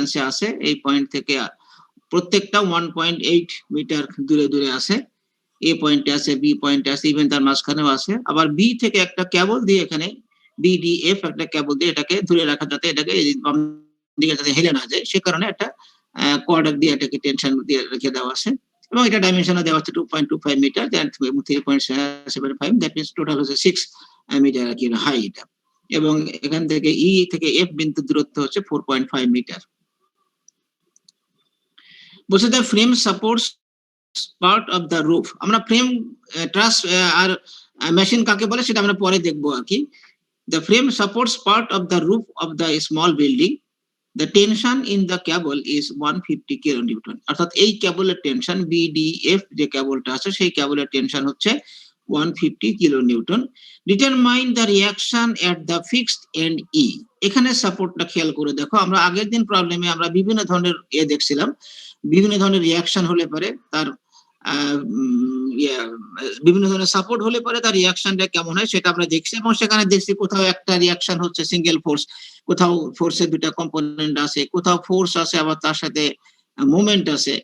ডিস্টেন্সে আছে, এই পয়েন্ট থেকে প্রত্যেকটা 1.8 মিটার দূরে দূরে আছে। এ পয়েন্টে আছে, বি পয়েন্টে আছে, ইভেন তার মাঝখানেও আছে। আবার বি থেকে একটা কেবল দিয়ে এখানে বিডিএফ একটা কেবল দিয়ে এটাকে ধরে রাখা, যাতে এটাকে বাম দিকে যাতে হেলে না যায়, সে কারণে একটা কোয়ার্ডার দিয়ে এটাকে টেনশন দিয়ে রেখে দেওয়া আছে। এবং এটা ডাইমেনশনে দেওয়া আছে 2.25 মিটার, 3.75, দ্যাট মিনস টোটাল হচ্ছে 6 মিটার আর কি হাই এটা। এবং এখান থেকে ই থেকে এফ বিন্দু দূরত্ব হচ্ছে 4.5 মিটার। বলছে the frame supports part of the roof. আমরা ফ্রেম ট্রাস আর মেশিন কাকে বলে সেটা আমরা পরে দেখবো আর কি। The frame supports part of the roof of the small building. The tension in the cable is 150 kilonewton. অর্থাৎ এই কেবলের টেনশন বিডিএফ যে কেবলটা আছে সেই কেবলের টেনশন হচ্ছে 150 kilonewton. Determine the reaction at the fixed end E. এখানে সাপোর্টটা খেয়াল করে দেখো, আমরা আগের দিন প্রবলেমে আমরা বিভিন্ন ধরনের দেখছিলাম, বিভিন্ন ধরনের রিয়াকশন হলে পরে তার বিভিন্ন ধরনের সাপোর্ট হলে পরে তার রিয়াকশনটা কেমন হয় সেটা আমরা দেখছি। এবং সেখানে দেখছি কোথাও একটা রিয়াকশন হচ্ছে সিঙ্গেল ফোর্স, কোথাও ফোর্সের দুটা কম্পোনেন্ট আছে, কোথাও ফোর্স আছে আবার তার সাথে মোমেন্ট আছে।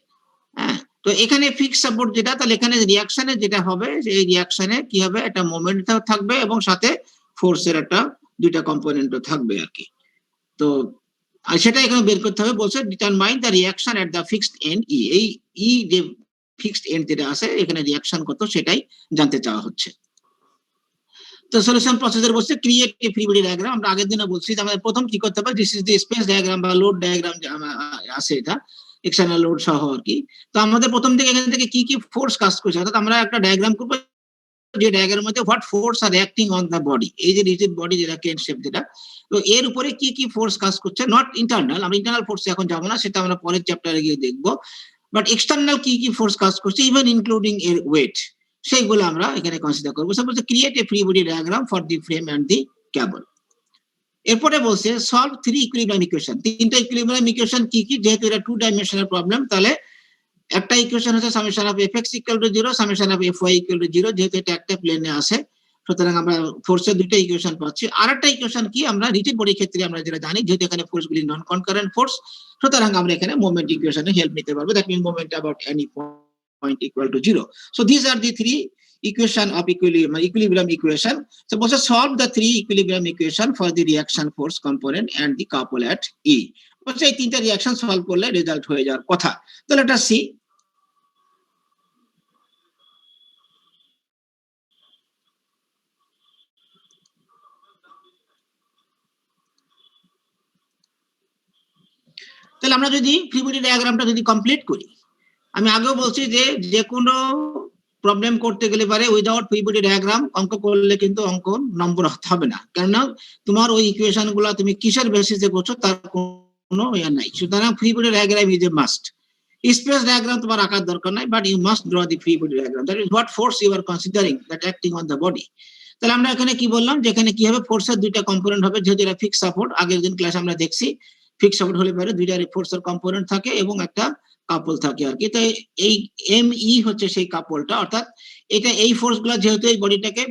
হ্যাঁ, তো এখানে ফিক্স সাপোর্ট যেটা, তাহলে এখানে রিয়াকশনে যেটা হবে এই রিয়াকশনে কি হবে, একটা মোমেন্ট থাকবে এবং সাথে ফোর্সের একটা দুইটা কম্পোনেন্টও থাকবে আর কি। তো সেটা এখানে বের করতে হবে। বলছে determine the reaction at the fixed end E. এই ই যে ফিক্সড এন্ড যেটা আছে এখানে রিয়াকশন কত সেটাই জানতে চাওয়া হচ্ছে। তো সলিউশন প্রসেসর বলছে create a free body diagram. আমরা আগের দিনে বলছি যে আমাদের প্রথম কি করতে হবে, this is the space diagram বা লোড ডায়াগ্রাম আছে, এটা এক্সটার্নাল লোড সহ আর কি। তো আমাদের প্রথম থেকে এখান থেকে কি কি ফোর্স কাজ করছে, অর্থাৎ আমরা একটা ডায়াগ্রাম করবো যে ডায়াগ্রামের মধ্যে what force are acting on the body, এই যে রিজিড বডি যেটা কেন শেপ যেটা, তো এর উপরে কি কি ফোর্স কাজ করছে, নট ইন্টারনাল, আমরা ইন্টারনাল ফোর্স এখন যাবো না, সেটা আমরা পরের চ্যাপ্টারে গিয়ে দেখবো, বাট এক্সটার্নাল কি কি ফোর্স কাজ করছে ইভেন ইনক্লুডিং এর ওয়েট, সেইগুলো আমরা এখানে কনসিডার করবো। Suppose create a free body diagram for the frame and the cable. এরপরে বলছে সলভ 3 ইকুইলিব্রিয়াম ইকুয়েশন। তিনটা ইকুইলিব্রিয়াম ইকুয়েশন কি কি, যেহেতু এটা 2 ডাইমেনশনাল প্রবলেম, তাহলে একটা ইকুয়েশন হচ্ছে summation of fx equal to 0, summation of fy equal to 0, যেহেতু এটা একটা প্লেনে আছে সুতরাং আমরা ফোর্সের দুইটা ইকুয়েশন পাচ্ছি। আরেকটা ইকুয়েশন কি, আমরা রিজিড বডির ক্ষেত্রে আমরা যেটা জানি, যেহেতু এখানে ফোর্সগুলি নন কনকারেন্ট ফোর্স, সুতরাং আমরা এখানে মোমেন্ট ইকুয়েশনে হেল্প নিতে পারবো, that means moment about any point equal to 0। So this are the 3 equation of equilibrium equation. Suppose solve the 3 equilibrium equation for the reaction force component and the couple at E. বলছে এই তিনটা reaction solve করলে result হয়ে যাওয়ার কথা। তাহলে এটা C. তাহলে আমরা যদি ফ্রি বডি ডায়াগ্রামটা যদি কমপ্লিট করি, আমি আগেও বলছি যে যে কোনো প্রবলেম করতে গেলে পারে উইদাউট ফ্রি বডি ডায়াগ্রাম অঙ্ক করলে কিন্তু অঙ্ক নম্বর হবে না, কেননা তোমার ওই ইকুয়েশন গুলো তুমি কিসের বেসিসে করছো তার কোনো ইয়া নাই। সুতরাং free body diagram is a must. Space diagram তোমার আঁকার দরকার নাই, but you must draw the free body diagram, that is what force you are considering that acting on the body. তাহলে আমরা এখানে কি বললাম, যে এখানে কি হবে, ফোর্সের দুইটা কম্পোনেন্ট হবে, যেহেতু এটা ফিক্স সাপোর্ট, আগের দিন ক্লাস আমরা দেখছি ফিক্স সাপোর্ট হলে পরে দুইটা ফোর্সের কম্পোনেন্ট থাকে এবং একটা কাপল থাকে আর কি। তাই এই এম ই হচ্ছে সেই কাপলটা, অর্থাৎ এটা এই ফোর্স গুলা যেহেতু এই বডিটাকে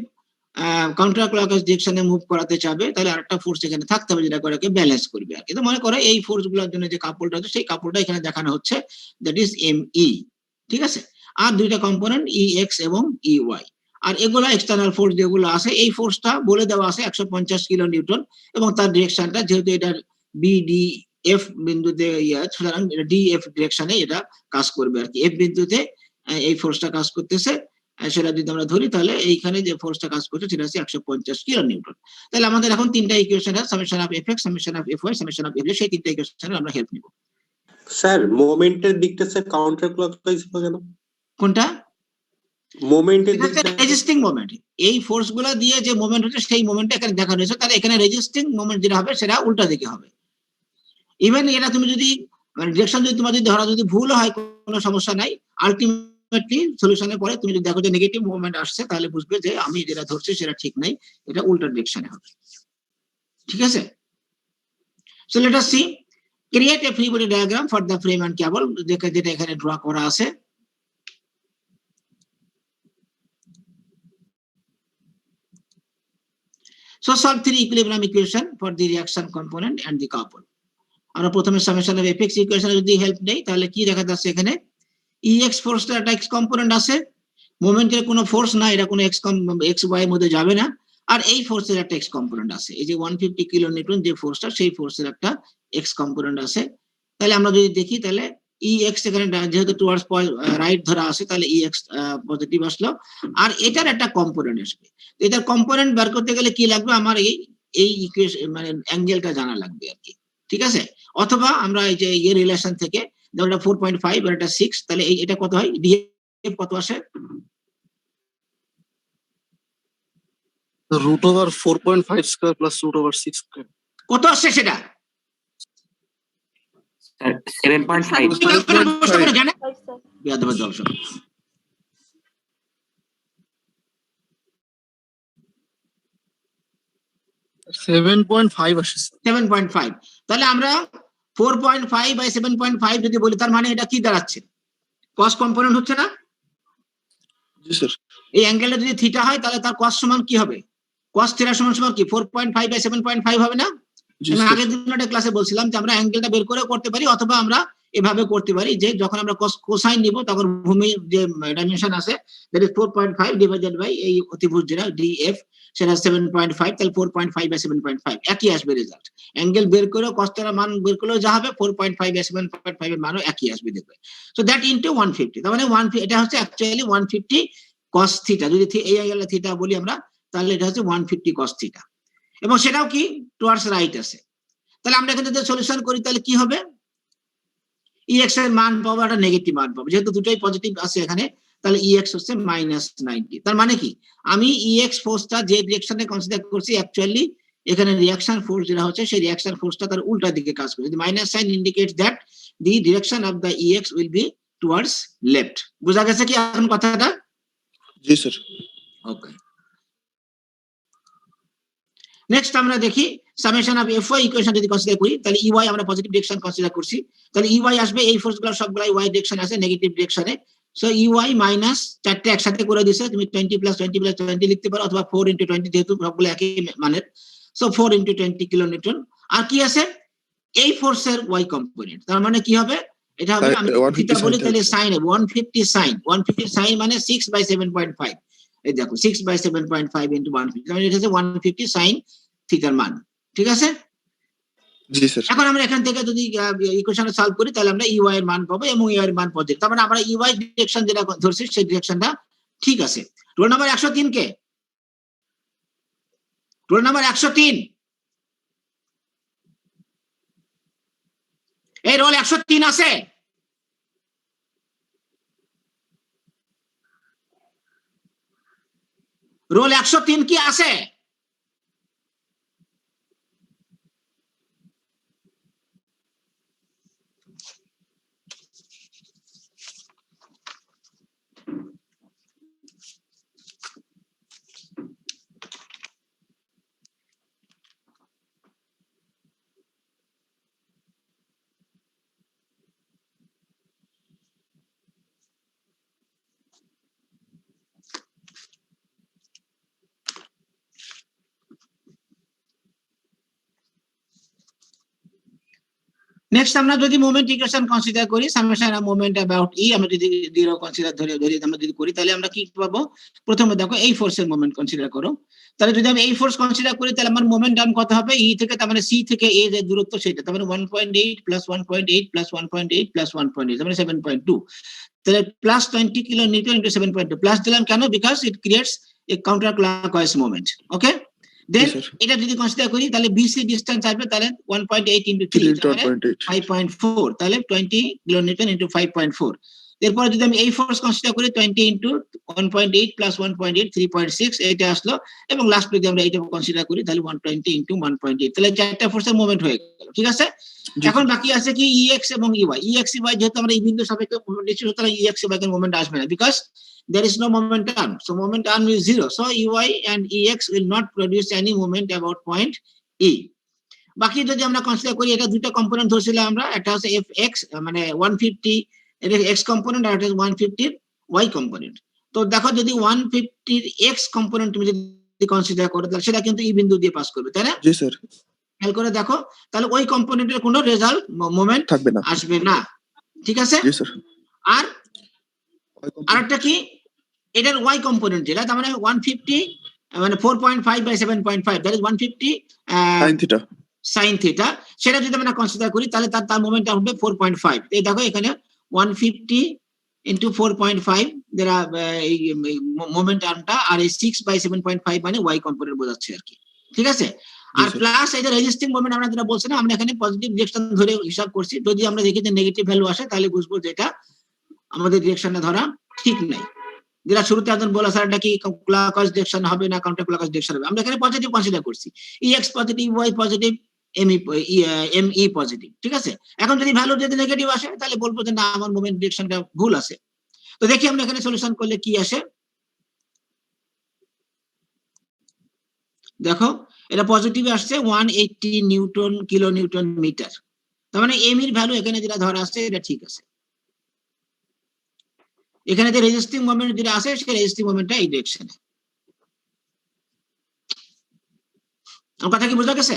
কাউন্টার ক্লকওয়াইজ ডিরেকশনে মুভ করাতে চাবে, তাহলে আরেকটা ফোর্স এখানে থাকতে হবে যেটা করে ব্যালেন্স করবে আর কি। তো মনে করো এই ফোর্স গুলোর জন্য যে কাপলটা আছে সেই কাপলটা এখানে দেখানো হচ্ছে, দ্যাট ইজ এম ই, ঠিক আছে। আর দুইটা কম্পোনেন্ট ই এক্স এবং ই ওয়াই। আর এগুলা এক্সটার্নাল ফোর্স যেগুলো আছে, এই ফোর্সটা বলে দেওয়া আছে 150 কিলো নিউটন, এবং তার ডিরেকশনটা যেহেতু এটা বিডি এফ বিন্দুতে সুতরাং ডিএফ ডিরেকশনে এটা কাজ করবে আর কি। এফ বিন্দুতে এই ফোর্সটা কাজ করতেছে, সেটা যদি আমরা ধরি তাহলে এইখানে যে ফোর্সটা কাজ করছে সেটা হচ্ছে 150 কিলো নিউটন। তাহলে আমাদের এখন তিনটা ইকুয়েশন আছে, summation of FX, summation of FY, summation of FZ, সেই তিনটা ইকুয়েশনে আমরা হেল্প নিব। স্যার মোমেন্টের দিকটা স্যার কাউন্টার ক্লকওয়াইজ হবে কেন? কোনটা? মোমেন্টের দিকটা রেজিস্টিং মোমেন্ট। এই ফোর্সগুলো দিয়ে যে মোমেন্ট হচ্ছে সেই মোমেন্টটা এখানে দেখানো হয়েছে, তাহলে এখানে রেজিস্টিং মোমেন্ট যেটা হবে সেটা উল্টা দিকে হবে। ইভেন এটা তুমি যদি ডিরেকশন যদি তোমার যদি ধরা যদি ভুল হয় কোনো সমস্যা নাই, আলটিমেটলি সলিউশনের পরে তুমি যদি দেখো যে নেগেটিভ মুভমেন্ট আসছে তাহলে বুঝবে যে আমি যেটা ধরছি সেটা ঠিক নাই, এটা উল্টা ডিরেকশনে হবে, ঠিক আছে। So let us see create a free body diagram for the frame and cable, যেটা এখানে ড্র করা আছে। So solve 3 equilibrium equation for the reaction component and the couple. আমরা প্রথমে সামেশন অফ এফ এক্স ইকুয়েশনে যদি হেল্প নেই তাহলে কি দেখা যাচ্ছে এখানে ই এক্স ফোর্সটা একটা এক্স কম্পোনেন্ট আছে, মোমেন্টের কোনো ফোর্স না, এটা কোনো এক্স ওয়াই এর মধ্যে যাবে না, আর এই ফোর্সের একটা এক্স কম্পোনেন্ট আছে, এই যে 150 কিলো নিউটন যে ফোর্সটা সেই ফোর্সের একটা এক্স কম্পোনেন্ট আছে। তাহলে আমরা যদি দেখি তাহলে ই এক্স এখানে যেহেতু টুয়ার্ডস রাইট ধরা আছে তাহলে ই এক্স পজিটিভ আসলো, আর এটার একটা কম্পোনেন্ট আসবে। এটার কম্পোনেন্ট বের করতে গেলে কি লাগবে, আমার এই ইকুয়েশন মানে অ্যাঙ্গেলটা জানা লাগবে আর কি, ঠিক আছে। অথবা আমরা এই যে এই রিলেশন থেকে যেমন 4.5 আর এটা 6, তাহলে এটা কত হয়, ডিএফ কত আসে, root over 4.5 square plus root over 6 square. কত আসছে সেটা 7.5. জানে বেয়াদবের দল সব। 7.5 আসে স্যার। 7.5, তাহলে আমরা 4.5 বাই 7.5 যদি বলি তার মানে এটা কি দাঁড়াচ্ছে, কস কম্পোনেন্ট হচ্ছে না। জি স্যার। এই অ্যাঙ্গেলটা যদি থিটা হয় তাহলে তার কস সমান কি হবে, কস থিটা সমান সমান কি 4.5 বাই 7.5 হবে না। জি আমি স্যার। আগের দিন একটা ক্লাসে বলছিলাম যে আমরা অ্যাঙ্গেলটা বের করেও করতে পারি, অথবা আমরা এভাবে করতে পারি যে যখন আমরা কোসাইন নিব তখন ভূমির যে ডাইমেনশন আছে দ্যাট ইজ 4.5 ডিভাইডেড বাই এই অতিভুজ যেটা ডিএফ সেটা 7.5, তাহলে 4.5 বাই 7.5 একই আসবে রেজাল্ট। অ্যাঙ্গেল বের করেও কস্টের মান বের করলেও যা হবে 4.5 বাই 7.5 এর মানও একই আসবে দেখবে। সো দ্যাট ইনটু 150, তার মানে 150 এটা হচ্ছে অ্যাকচুয়ালি 150 cos থিটা, যদি এই অ্যাঙ্গেলটা থিটা বলি আমরা তাহলে এটা হচ্ছে 150 cos থিটা, এবং সেটাও কি টুয়ার্ডস রাইট আছে। তাহলে আমরা এখানে যদি সলিউশন করি তাহলে কি হবে, ই এক্স এর মান পাবো একটা নেগেটিভ মান পাবো, যেহেতু দুটোই পজিটিভ আছে এখানে, তাহলে ই এক্স হচ্ছে -90। তার মানে কি আমি ই এক্স ফোর্সটা যে ডিরেকশনে কনসিডার করছি অ্যাকচুয়ালি এখানে রিঅ্যাকশন ফোর্স যেটা হচ্ছে সেই রিঅ্যাকশন ফোর্সটা তার উল্টা দিকে কাজ করে, minus sine indicates that the direction of the E x will be towards left. বোঝা গেছে কি এখন কথাটা? জি স্যার। ওকে, নেক্সট আমরা দেখি summation of F Y equation যদি কনসিডার করি তাহলে ই ওয়াই আমরা পজিটিভ ডিরেকশন কনসিডার করছি, তাহলে ই ওয়াই আসবে এই ফোর্সগুলো সবগুলাই ওয়াই ডিরেকশন আছে নেগেটিভ ডিরেকশনে। সো ই ওয়াই মাইনাস চারটে একসাথে করে দিছে, তুমি 20 + 20 + 20 লিখতে পারো, অথবা 4 × 20 যেহেতু সবগুলো একই মানের, সো 4 × 20 কিলো নিউটন। আর কি আছে এই ফোর্সের ওয়াই কম্পোনেন্ট, তার মানে কি হবে এটা হবে, আমি থিটা বলি তাহলে সাইন 150 সাইন মানে 6/7.5, এই দেখো 6/7.5 × 150, মানে এটা হচ্ছে 150 সাইন থিটার মান, ঠিক আছে। জি স্যার। এখন আমরা এখান থেকে যদি ইকুয়েশনটা সলভ করি তাহলে আমরা ইওয়াই এর মান পাবো এবং ইওয়াই এর মান পজিটিভ, তার মানে আমরা ইওয়াই ডিরেকশন যেটা ধরছি সেই ডিরেকশনটা ঠিক আছে। রোল নাম্বার 103 কে, রোল নাম্বার 103, এই রোল 103 আছে, রোল 103 কি আছে? নেক্সট আমরা যদি মোমেন্ট ইকুয়েশন কনসিডার করি সামেশন অফ মোমেন্ট অ্যাবাউট ই, আমরা যদি জিরো কনসিডার ধরে আমরা যদি করি তাহলে আমরা কি পাবো, প্রথমে দেখো এই ফোর্সের মোমেন্ট কনসিডার করো, তাহলে যদি আমি এই ফোর্স কনসিডার করি তাহলে আমার মোমেন্টাম কত হবে, ই থেকে তার মানে সি থেকে এ যে দূরত্ব সেটা, তার মানে 1.8 + 1.8 + 1.8 + 1.8 তার মানে 7.2, তাহলে plus 20 kilo newton into 7.2, plus দিলাম কেন, because it creates a counter clockwise moment. Okay, then এটা যদি কনসিডার করি তাহলে বিসি ডিসটেন্স আসবে, তাহলে 1.8 × 3 তাহলে 5.4, তাহলে 20 কিলো নিউটন ইনটু 5.4। এরপর যদি আমি এই ফোর্স কনসিডার করি 20 × 1.8 + 1.8 3.6 এটা আসলো, এবং লাস্ট যদি আমরা এটা কনসিডার করি তাহলে 120 × 1.8, তাহলে চারটা ফোর্সের মোমেন্ট হয়ে গেল, ঠিক আছে। এখন বাকি আছে কি ই এক্স এবং ইওয়াই। ই এক্স ইওয়াই যেহেতু আমরা এই বিন্দু সাপেক্ষে মোমেন্ট নিচ্ছি সুতরাং ই এক্স ইওয়াই এর মোমেন্ট আসবে না, because there is no momentum, so momentum is 0, so ey and ex will not produce any moment about point E. বাকি যদি আমরা কনসিডার করি এটা দুটো কম্পোনেন্ট ধরছিলাম আমরা, একটা হচ্ছে fx মানে 150 এর x কম্পোনেন্ট আর একটা 150 এর y কম্পোনেন্ট। তো দেখো যদি 150 এর x কম্পোনেন্ট তুমি যদি কনসিডার করো তাহলে সেটা কিন্তু ই বিন্দু দিয়ে পাস করবে, তাই না? জি স্যার। খেয়াল করে দেখো, তাহলে ওই কম্পোনেন্টের কোনো রেজাল্ট মোমেন্ট থাকবে না। আসবে না, ঠিক আছে। জি স্যার। আর আরেকটা কি, এটার ওয়াই কম্পোনেন্ট যেটা, তার মানে 150 মানে 4.5 by 7.5, that is 150 sine theta. Sine theta, সেটা যদি আমরা কনসিডার করি তাহলে তার মোমেন্টটা হবে 4.5। এই দেখো এখানে 150 ইনটু 4.5 যারা এই মোমেন্ট আর্মটা, আর এই 6 বাই 7.5 মানে ওয়াই কম্পোনেন্ট বোঝাচ্ছে আর কি, ঠিক আছে। আর জি, স্যার। প্লাস এই যে রেজিস্টিং মোমেন্ট আমরা যেটা বলছি না, আমরা এখানে পজিটিভ ডিরেকশন ধরে হিসাব করছি, যদি আমরা দেখি যে নেগেটিভ ভ্যালু আসে তাহলে বুঝবো যে এটা আমাদের ডিরেকশনটা ধরা ঠিক নাই। যেটা শুরুতে একজন বলা স্যার এটা কি ক্লকওয়াইজ ডিরেকশন হবে না কাউন্টার ক্লকওয়াইজ ডিরেকশন হবে, আমরা এখানে পজিটিভ কনসিডার করছি, X positive, Y positive, ME positive, ঠিক আছে। এখন যদি ভ্যালু যদি নেগেটিভ আসে তাহলে বলবো যে না আমার মোমেন্ট ডিরেকশনটা ভুল আছে। তো দেখি আমরা এখানে সলিউশন করলে কি আসে। দেখো এটা পজিটিভ আসছে 180 নিউটন কিলো নিউটন মিটার, তার মানে এম এর ভ্যালু এখানে যেটা ধরা আসছে এটা ঠিক আছে। এখানে যে রেজিস্টিং মোমেন্ট যেটা আছে সেই রেজিস্টিং মোমেন্টটা এই ডিরেকশনে। আমার কথা কি বোঝা গেছে?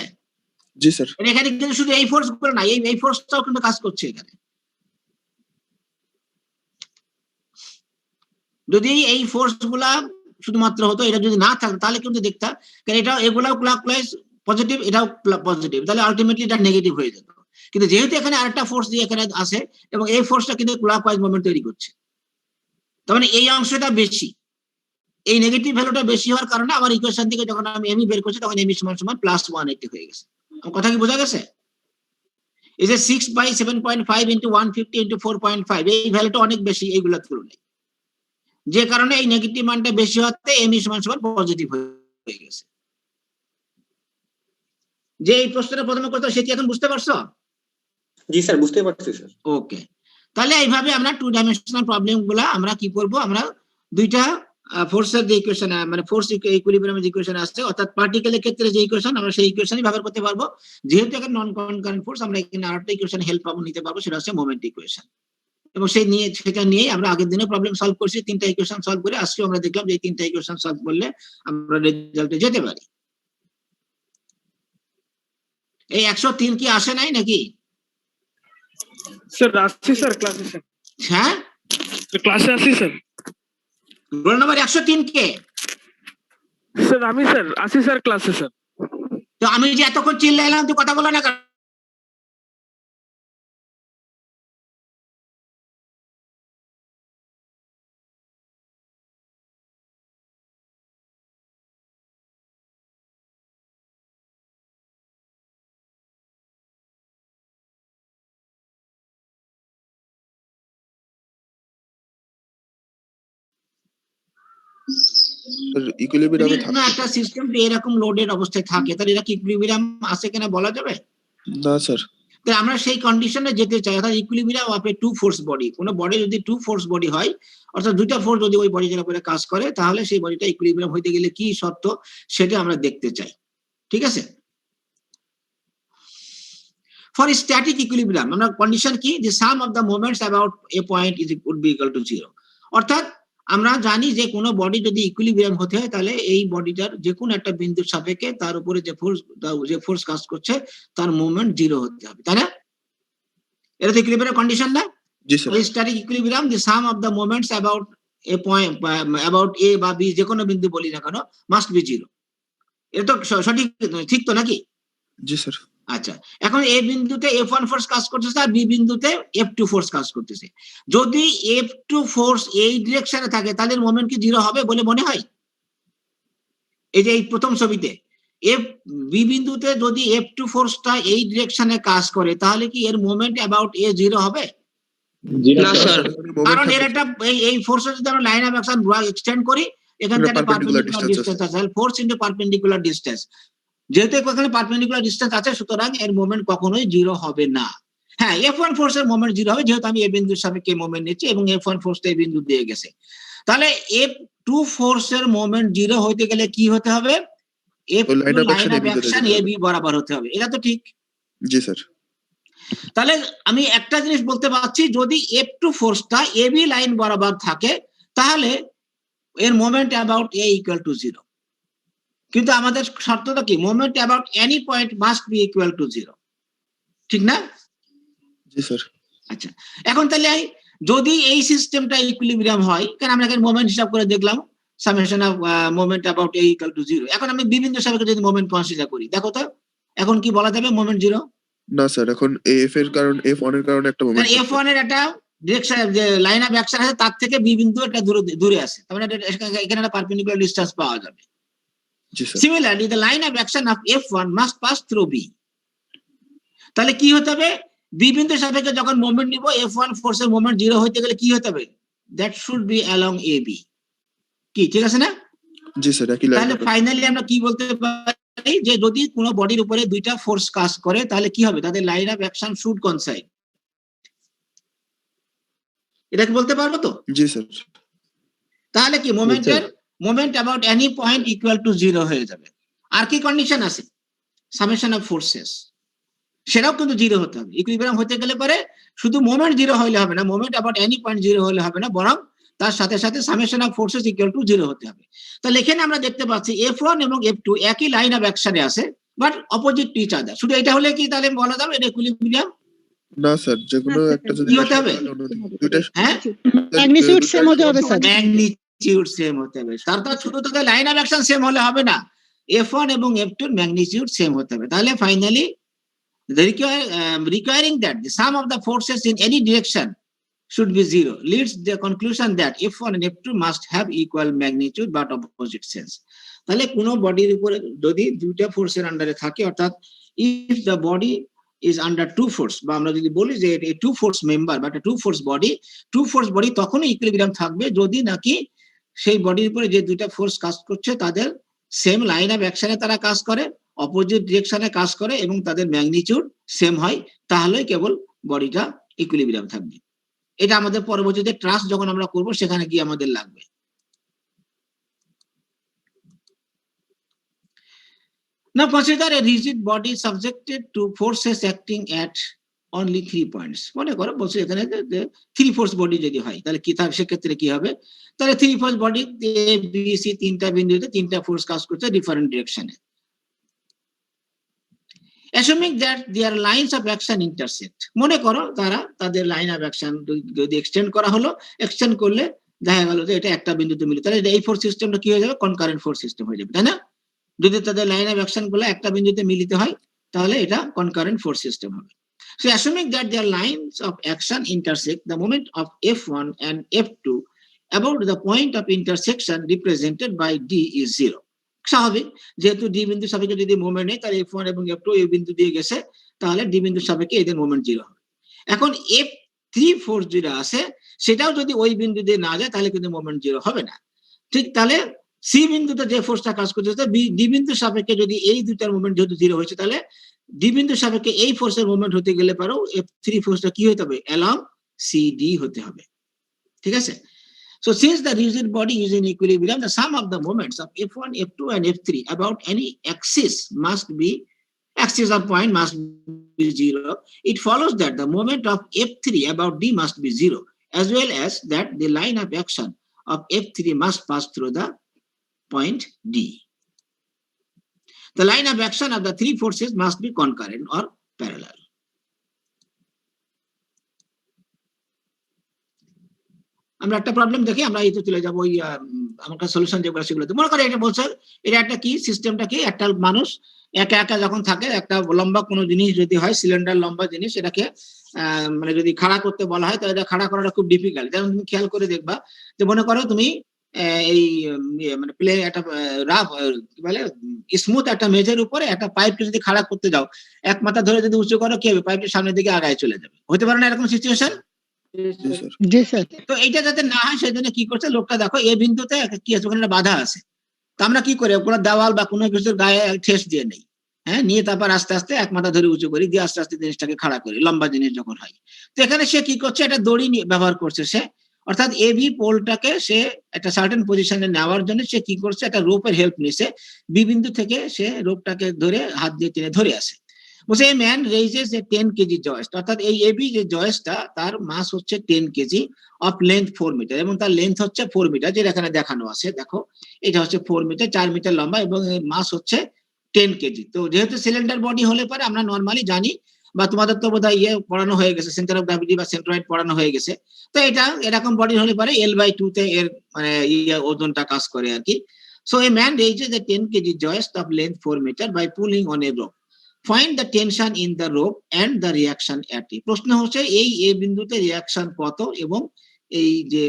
জি স্যার। এখানে কিন্তু শুধু এই ফোর্স গুলো না, এই ফোর্সটাও কিন্তু কাজ করছে এখানে। যদি এই ফোর্স গুলা শুধুমাত্র হতো, এটা যদি না থাকতো তাহলে কিন্তু দেখতা, কারণ এটাও এগুলাও ক্লকওয়াইজ পজিটিভ, এটাও পজিটিভ, তাহলে আলটিমেটলি এটা নেগেটিভ হয়ে যেত। কিন্তু যেহেতু এখানে আরেকটা ফোর্স দিয়ে এখানে আছে এবং এই ফোর্সটা কিন্তু ক্লকওয়াইজ মোমেন্ট তৈরি করছে, তার মানে এই অংশটা বেশি, এই নেগেটিভ ভ্যালুটা বেশি হওয়ার কারণে আমার ইকুয়েশন থেকে যখন আমি এমই বের করছি তখন এমই সমান সমান প্লাস 180 হয়ে গেছে। আমার কথা কি বোঝা গেছে? এই যে 6 বাই 7.5 ইন্টু 150 ইন্টু 4.5, এই ভ্যালুটা অনেক বেশি এইগুলোর তুলনায়, যে কারণে এই নেগেটিভ মানটা বেশি হওয়াতে এমই সমান সমান পজিটিভ হয়ে গেছে। যে এই প্রশ্নটা প্রথমে করতে সে কি এখন বুঝতে পারছো? জি স্যার, বুঝতে পারছি স্যার। ওকে, তাহলে এইভাবে আমরা টু ডাইমেনশনাল প্রবলেম গুলা আমরা কি করব, আমরা দুইটা ফোর্সের যে ইকুয়েশন, মানে ফোর্স ইকুইলিব্রিয়ামের যে ইকুয়েশন আছে, অর্থাৎ পার্টিকেলের ক্ষেত্রে যে ইকুয়েশন, আমরা সেই ইকুয়েশনই ব্যবহার করতে পারবো। যেহেতু এখানে নন কনকারেন্ট ফোর্স, আমরা এখানে আরেকটা ইকুয়েশন হেল্প পাবো, নিতে পারবো, সেটা হচ্ছে মোমেন্ট ইকুয়েশন। এবং সেটা নিয়ে আমরা আগের দিনে প্রবলেম সলভ করছি, তিনটা ইকুয়েশন সলভ করে আজকে আমরা দেখলাম যে এই তিনটা ইকুয়েশন সলভ করলে আমরা রেজাল্টে যেতে পারি। এই 103 কি আসে নাই নাকি? স্যার আসছি স্যার, ক্লাসে স্যার, হ্যাঁ, ক্লাসে আসছি স্যার। রোল নাম্বার 103 কে? স্যার আমি স্যার আসি স্যার, ক্লাসে স্যার। তো আমি যে এতক্ষণ চিল্লাইলাম তুই কথা বলো না কেন? ইকুইলিব্রিয়ামে যদি কোনো একটা সিস্টেম এরকম লোডেড অবস্থায় থাকে তাহলে এটা কি ইকুইলিব্রিয়াম আছে কিনা বলা যাবে? না স্যার। তাহলে আমরা সেই কন্ডিশনে যেতে চাই, অর্থাৎ equilibrium of a two force body. কোনো বডি যদি টু ফোর্স বডি হয়, অর্থাৎ দুইটা ফোর্স যদি ওই বডিটার উপরে কাজ করে, তাহলে সেই বডিটা ইকুইলিব্রিয়াম হইতে গেলে কি শর্ত সেটা আমরা দেখতে চাই, ঠিক আছে। ফর স্ট্যাটিক ইকুইলিব্রিয়াম আমরা কন্ডিশন কি, যে sum of the moments about a point would be equal to 0। অর্থাৎ আমরা জানি যে কোনো বডি যদি ইকুইলিব্রিয়াম হতে হয় তাহলে এই বডিটার যে কোনো একটা বিন্দুর সাপেক্ষে তার উপরে যে ফোর্স কাজ করছে তার মোমেন্ট 0 হতে হবে, তাই না? এটা তো ইকুইলিব্রিয়াম কন্ডিশন না? জি sir. Static equilibrium, the sum of the moments about a point, about a বা b যে কোনো বিন্দু বলি না কেন, মাস্ট বি 0। এটা তো সঠিক, ঠিক তো নাকি? জি স্যার। আচ্ছা, এখন এ বিন্দুতে F1 ফোর্স কাজ করতেছে আর বি বিন্দুতে F2 ফোর্স কাজ করতেছে। যদি F2 ফোর্স এই ডিরেকশনে থাকে তাহলে মোমেন্ট কি 0 হবে বলে মনে হয়? এই যে এই প্রথম ছবিতে বি বিন্দুতে যদি F2 ফোর্সটা এই ডিরেকশনে কাজ করে তাহলে কি এর মোমেন্ট অ্যাবাউট এ 0 হবে? না স্যার। কারণ এর একটা এই ফোর্সের যদি আমরা লাইন অফ অ্যাকশন এক্সটেন্ড করি, এখান থেকে পারপেন্ডিকুলার ডিসটেন্স আছে, ফোর্স ইনটু পারপেন্ডিকুলার ডিসটেন্স, যেহেতু এখানে পারপেন্ডিকুলার ডিসটেন্স আছে সুতরাং এর মোমেন্ট কখনোই 0 হবে না। হ্যাঁ, F1 ফোর্সের মোমেন্ট 0 হবে যেহেতু আমি এই বিন্দুর সাপেক্ষে মোমেন্ট নিচ্ছি এবং F1 ফোর্সটা এই বিন্দু দিয়ে গেছে। তাহলে F2 ফোর্সের মোমেন্ট 0 হইতে গেলে কি হতে হবে? F2 line of action AB বরাবর হতে হবে, এটা তো ঠিক? জি স্যার। তাহলে আমি একটা জিনিস বলতে পারছি, যদি F2 ফোর্সটা AB লাইন বরাবর থাকে তাহলে এর moment about A equal to 0। কিন্তু আমাদের শর্তটা কি, moment about any point must be equal to 0, ঠিক না? জি স্যার। আচ্ছা, এখন তাহলে যদি এই সিস্টেমটা ইকুইলিব্রিয়াম হয়, কারণ আমরা এখানে মোমেন্ট হিসাব করে দেখলাম summation of moment about a equal to 0, এখন আমি বিভিন্ন সাপেক্ষে যদি মোমেন্ট কনসিডার করি, দেখো তো এখন কি বলা যাবে মোমেন্ট 0? না স্যার, এখন এফ এর কারণ F1 এর কারণে একটা মোমেন্ট F1 এর একটা ডিরেকশন যে লাইন অফ অ্যাকশন আছে তার থেকে বি বিন্দু একটা দূরে আছে, তার মানে এখানে একটা পারপেন্ডিকুলার ডিসটেন্স পাওয়া যাবে। জি sir. Similarly, the line of action of F1 must pass through B. তাহলে কি হতে হবে, বি বিন্দু সাপেক্ষে যখন মোমেন্ট নিব, F1 ফোর্সের মোমেন্ট 0 হইতে গেলে কি হতে হবে, that should be along AB, কি ঠিক আছে না? জি স্যার, একই লাইন। তাহলে ফাইনালি আমরা কি বলতে পারি যে যদি কোনো বডির উপরে দুইটা ফোর্স কাজ করে তাহলে কি হবে, তাদের line of action should coincide, এটা কি বলতে পারবো তো? জি স্যার। তাহলে কি moment about any point equal to 0 হয়ে যাবে। আর কি কন্ডিশন আছে, সামেশন অফ ফোর্সেস, সেটাও কিন্তু 0 হতে হবে। ইকুইলিব্রিয়াম হতে গেলে পরে শুধু মোমেন্ট 0 হইলে হবে না, মোমেন্ট অ্যাবাউট এনি পয়েন্ট 0 হলে হবে না, বরং তার সাথে সাথে summation of forces equal to 0 হতে হবে। তাহলে এখানে আমরা দেখতে পাচ্ছি F1 এবং F2 একই লাইন অফ অ্যাকশনে আছে, but opposite to each other. শুধু এটা হলে কি তাহলে বলা যাবে এটা ইকুইলিব্রিয়াম? না স্যার, যেকোনো একটা যদি কি হতে হবে? দুইটা হ্যাঁ, ম্যাগনিটিউড সেম হতে হবে স্যার। ম্যাগনিটিউড সেম হতে হবে। তারপর শুধু তাদের লাইন অফ অ্যাকশন সেম হলে হবে না, F1 এবং F2 এর ম্যাগনিটিউড সেম হতে হবে। তাহলে finally requiring that the sum of the forces in any direction should be 0 leads the conclusion that F1 and F2 must have equal magnitude but opposite sense. তাহলে কোন বডির উপরে যদি দুইটা ফোর্সের আন্ডারে থাকে, অর্থাৎ if the body is under two force, বা আমরা যদি বলি যে এই টু ফোর্স মেম্বার বা টু ফোর্স বডি তখনই ইকুইলিব্রিয়াম থাকবে যদি নাকি সেই বডির উপরে যে দুইটা ফোর্স কাজ করছে তাদের সেম লাইন অফ অ্যাকশনে তারা কাজ করে, অপোজিট ডিরেকশনে কাজ করে এবং তাদের ম্যাগনিটিউড সেম হয়, তাহলেই কেবল বডিটা ইকুইলিব্রিয়াম থাকবে। এটা আমাদের পরবর্তীতে ট্রাস্ট যখন আমরা করব সেখানে গিয়ে আমাদের লাগবে। Now consider a rigid body subjected to forces acting at only 3 points. মনে করো বলছে এখানে যে 3 ফোর্স বডি যদি হয় তাহলে কি থাকবে, সেক্ষেত্রে কি হবে, তাহলে 3 force body A B C তিনটা বিন্দুতে তিনটা ফোর্স কাজ করছে different ডিরেকশনে। Assuming that their lines of action intersect, মনে করো তারা তাদের লাইন অফ অ্যাকশন যদি এক্সটেন্ড করা হলো, এক্সটেন্ড করলে দেখা গেল যে এটা একটা বিন্দুতে মিলে, তাহলে এই ফোর্স সিস্টেমটা কি হয়ে যাবে, কনকারেন্ট ফোর্স সিস্টেম হয়ে যাবে, তাই না? যদি তাদের লাইন অফ অ্যাকশন গুলো একটা বিন্দুতে মিলিত হয় তাহলে এটা কনকারেন্ট ফোর্স সিস্টেম হবে। So assuming that their lines of action intersect, the moment of F1 and F2 about the point of intersection represented by D is 0. স্বাভাবিক, যেহেতু ডি বিন্দু সাপেক্ষে যদি মোমেন্ট নেই তাহলে F1 এবং F2 এই বিন্দু দিয়ে গেছে, তাহলে ডি বিন্দু সাপেক্ষে এদের মোমেন্ট 0 হবে। এখন F3 ফোর্স যেটা আছে সেটাও যদি ওই বিন্দু দিয়ে না যায় তাহলে কিন্তু মোমেন্ট 0 হবে না, ঠিক? তাহলে সি বিন্দুতে যে ফোর্সটা কাজ করছে ডি বিন্দু সাপেক্ষে যদি এই দুটার মোমেন্ট যেহেতু 0 হয়েছে, তাহলে ডি বিন্দু সাপেক্ষে এই ফোর্সের মোমেন্ট হতে গেলে পারো F3 ফোর্সটা কি হতে হবে, অ্যালং CD হতে হবে, ঠিক আছে? So since the rigid body is in equilibrium, the sum of the moments of F1, F2 and F3 about any axis of point must be 0. It follows that the moment of F3 about D must be 0, as well as that the line of action of F3 must pass through the point D. The line of action of the three forces must be concurrent or parallel. আমরা একটা problem দেখি, আমরা এই তো চলে যাবো ওই আমার কাছে সলিউশন যেগুলো সেগুলোতে। মনে করে এটা বলছে এটা একটা কি সিস্টেমটা কি, একটা মানুষ একা একা যখন থাকে, একটা লম্বা কোনো জিনিস যদি হয়, সিলিন্ডার লম্বা জিনিস, এটাকে মানে যদি খাড়া করতে বলা হয় তাহলে এটা খাড়া করাটা খুব ডিফিকাল্ট। যেমন তুমি খেয়াল করে দেখবা যে মনে করো তুমি এই মানে প্লে একটা রাফ কি বলে স্মুথ একটা মেজের উপরে একটা পাইপকে যদি খাড়া করতে যাও, এক মাথা ধরে যদি উঁচু করো কি হবে, পাইপের সামনের দিকে আগায় চলে যাবে। হতে পারে না এরকম সিচুয়েশন? জি স্যার। তো এইটা যাতে না হয় সেই জন্য কি করছে লোকটা, দেখো এই বিন্দুতে কি আছে, ওখানে একটা বাধা আছে, তো আমরা কি করি কোনো দেওয়াল বা কোনো কিছুর গায়ে ঠেস দিয়ে নেই, হ্যাঁ, নিয়ে তারপর আস্তে আস্তে এক মাথা ধরে উঁচু করি, দিয়ে আস্তে আস্তে জিনিসটাকে খাড়া করি, লম্বা জিনিস যখন হয়। তো এখানে সে কি করছে, একটা দড়ি ব্যবহার করছে সে, অর্থাৎ এবি পোলটাকে সে একটা সার্টেন পজিশনে নেওয়ার জন্য সে কি করছে, একটা রোপের হেল্প নিছে, বি বিন্দু থেকে সে রোপটাকে ধরে হাত দিয়ে টেনে ধরে আসে। বলছে a man raises a 10 KG joist, অর্থাৎ এই এবি যে জয়েস্টটা তার মাস হচ্ছে 10 কেজি অফ লেন্থ 4 মিটার, এবং তার লেন্থ হচ্ছে 4 মিটার, যেটা এখানে দেখানো আছে। দেখো এটা হচ্ছে 4 মিটার, 4 মিটার লম্বা, এবং এর মাস হচ্ছে 10 কেজি। তো যেহেতু সিলিন্ডার বডি হলে পরে আমরা নর্মালি জানি, বা তোমাদের তো বোধহয় পড়ানো হয়ে গেছে, সেন্টার অফ গ্র্যাভিটি বা সেন্ট্রয়েড পড়ানো হয়ে গেছে। তো এটা এরকম বডি হলে পরে L/2 তে এর মানে ওজনটা কাজ করে আর কি। So a man raises a 10 kg joist of length 4 meter by pulling on a rope. Find the tension in the rope and the reaction at it. প্রশ্ন হচ্ছে এই এ বিন্দুতে রিঅ্যাকশন কত, এবং এই যে